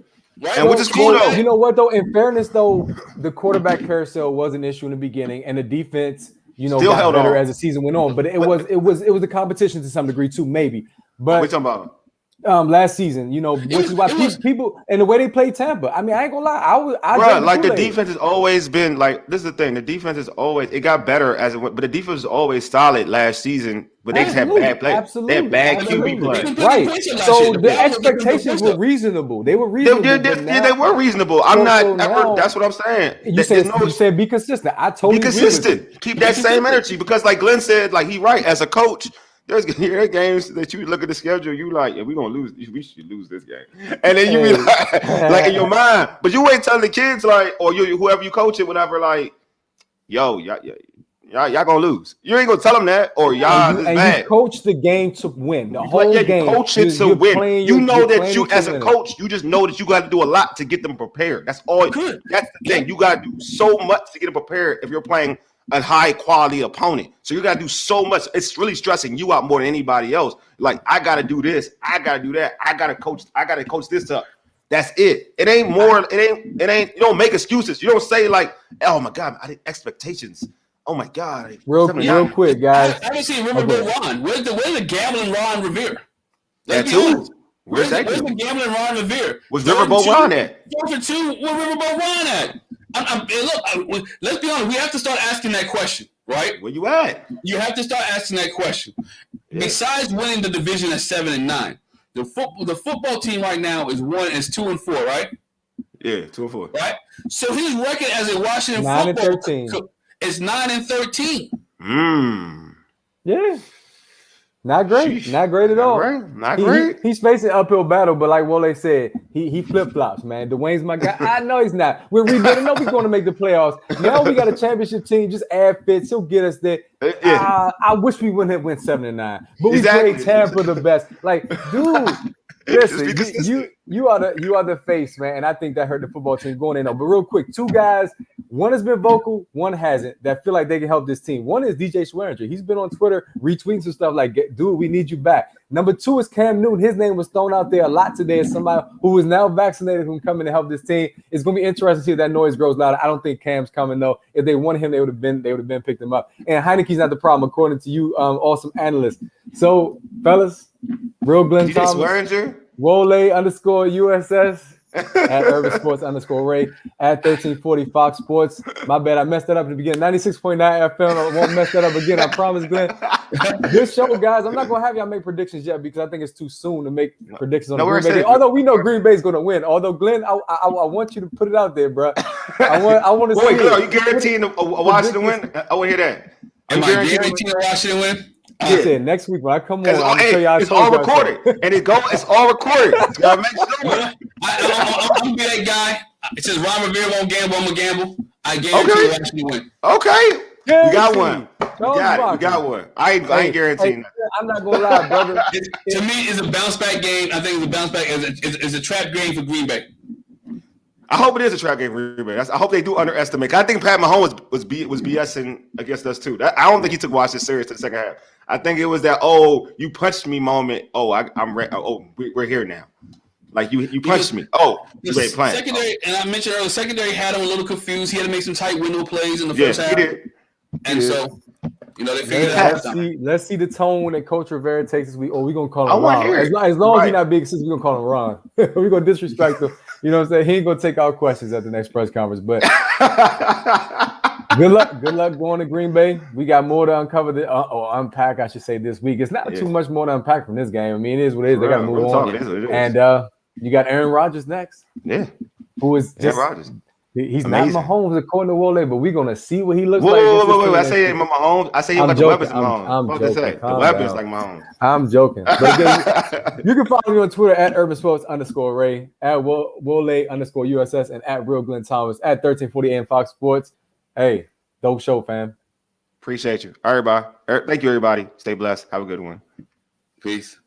[SPEAKER 4] Right.
[SPEAKER 2] And which is cool though.
[SPEAKER 3] You know what though? In fairness though, the quarterback carousel was an issue in the beginning, and the defense, still got better as the season went on. But it was a competition to some degree too, maybe. But
[SPEAKER 2] what are you talking about?
[SPEAKER 3] Last season, which is why people and the way they played Tampa. I mean, I ain't gonna lie.
[SPEAKER 2] The defense has always been like, this is the thing. The defense is always, it got better as it went, but the defense was always solid last season. But they just had bad play.
[SPEAKER 3] Absolutely.
[SPEAKER 2] They had bad QB play.
[SPEAKER 3] Right. So the expectations were reasonable. They were reasonable.
[SPEAKER 2] They were reasonable. I'm not. That's what I'm saying.
[SPEAKER 3] You said be consistent. I totally
[SPEAKER 2] be consistent. Keep that same energy, because like Glenn said, like he right, as a coach. There are games that you look at the schedule, you like, yeah, we're gonna lose. We should lose this game, and then you be like in your mind, but you ain't telling the kids like, or you whoever you coach it, whatever, like, yo, y'all gonna lose. You ain't gonna tell them that, or y'all is bad.
[SPEAKER 3] You coach the game to win. The whole game.
[SPEAKER 2] You coach it to win. You know that you, as a coach, you just know that you got to do a lot to get them prepared. That's all. That's the thing. You got to do so much to get them prepared if you're playing a high quality opponent. So you got to do so much. It's really stressing you out more than anybody else. Like, I got to do this. I got to do that. I got to coach this up. That's it. It ain't more. It ain't. You don't make excuses. You don't say like, oh my God, I did expectations. Oh my God.
[SPEAKER 3] Real quick, guys.
[SPEAKER 4] I haven't seen Riverboat Ron. Where's the gambling Ron Revere?
[SPEAKER 2] That too.
[SPEAKER 4] Where's the gambling Ron Revere?
[SPEAKER 2] Was Riverboat Ron at?
[SPEAKER 4] 4-2. Where Riverboat Ron at? Look, let's be honest. We have to start asking that question, right?
[SPEAKER 2] Where you at?
[SPEAKER 4] You have to start asking that question. Yeah. Besides winning the division at 7-9, the football team right now is 2-4, right?
[SPEAKER 2] Yeah, 2-4.
[SPEAKER 4] Right. So his record as a Washington
[SPEAKER 3] 9-13
[SPEAKER 4] is 9-13.
[SPEAKER 3] Yeah. Not great.
[SPEAKER 2] Sheesh.
[SPEAKER 3] Not great at all.
[SPEAKER 2] Not great.
[SPEAKER 3] He's facing uphill battle, but like Wole said, he flip-flops, man. Dwayne's my guy. I know he's not. We're rebuilding. No, we're going to make the playoffs. Now we got a championship team. Just add Fitz. He'll get us there. I wish we wouldn't have went 7-9. But we played Tampa the best. Like, dude, listen, you are the face, man. And I think that hurt the football team going in. But real quick, 2 guys
[SPEAKER 1] One has been vocal, one hasn't, that feel like they can help this team. One is DJ Swearinger. He's been on Twitter retweeting some stuff like, dude, we need you back. Number 2 is Cam Newton. His name was thrown out there a lot today as somebody who is now vaccinated who can come in to help this team. It's going to be interesting to see if that noise grows louder. I don't think Cam's coming, though. If they wanted him, they would have been picked him up. And Heineke's not the problem, according to you, awesome analyst. So, fellas, Real Glenn
[SPEAKER 2] DJ
[SPEAKER 1] Thomas,
[SPEAKER 2] Swearinger?
[SPEAKER 1] Wole_USS. At Urban Sports _Ray at 1340 Fox Sports. My bad, I messed that up at the beginning. 96.9 FM. I won't mess that up again. I promise, Glenn. Good show, guys. I'm not gonna have y'all make predictions yet because I think it's too soon to make predictions on Green Bay. Although we know Green Bay's gonna win. Although Glenn, I want you to put it out there, bro. I want to see.
[SPEAKER 2] Wait, are you guaranteeing Washington win? I want to hear that.
[SPEAKER 3] Am I guaranteeing Washington win?
[SPEAKER 1] I said next week when I come on, I'm gonna tell y'all.
[SPEAKER 2] It's all recorded, and it's all recorded. You gotta make sure.
[SPEAKER 3] I'm gonna be that guy. It says Ron Rivera won't gamble. I'm gonna gamble. I guarantee Washington win.
[SPEAKER 2] Okay, you got one.
[SPEAKER 1] You
[SPEAKER 2] got one. I ain't guaranteeing that.
[SPEAKER 1] I'm not gonna lie, brother.
[SPEAKER 3] To me, it's a bounce back game. I think it's a bounce back. It's a trap game for Green Bay.
[SPEAKER 2] I hope it is a trap game for Green Bay. I hope they do underestimate. I think Pat Mahomes was BSing against us too. I don't think he took Washington serious in the second half. I think it was that you punched me moment. I'm ready. We're here now. Like you punched me. You ready playing?
[SPEAKER 3] Secondary, and I mentioned earlier, secondary had him a little confused. He had to make some tight window plays in the first half.
[SPEAKER 2] He did.
[SPEAKER 3] So they figured it out.
[SPEAKER 1] Let's see the tone that Coach Rivera takes this week. We're gonna call him
[SPEAKER 2] I want
[SPEAKER 1] Ron.
[SPEAKER 2] to hear it.
[SPEAKER 1] As long as he's not big, we're gonna call him Ron. We're gonna disrespect him. You know what I'm saying? He ain't gonna take our questions at the next press conference. But good luck going to Green Bay. We got more to unpack, I should say, this week. It's not too much more to unpack from this game. I mean, it is what it is. They gotta move on. And you got Aaron Rodgers next.
[SPEAKER 2] Yeah.
[SPEAKER 1] Who is just
[SPEAKER 2] Aaron Rodgers.
[SPEAKER 1] He's amazing. Not Mahomes according to Wole, but we're gonna see what he looks like.
[SPEAKER 2] Wait. I say Mahomes. I say he got the weapons like Mahomes.
[SPEAKER 1] I'm joking.
[SPEAKER 2] The weapons like Mahomes.
[SPEAKER 1] I'm joking. But again, you can follow me on Twitter at Urban Sports _Ray, at Wole_USS, and at Real Glenn Thomas at 1340 AM Fox Sports. Hey, dope show, fam.
[SPEAKER 2] Appreciate you. All right, everybody. Thank you, everybody. Stay blessed. Have a good one.
[SPEAKER 3] Peace.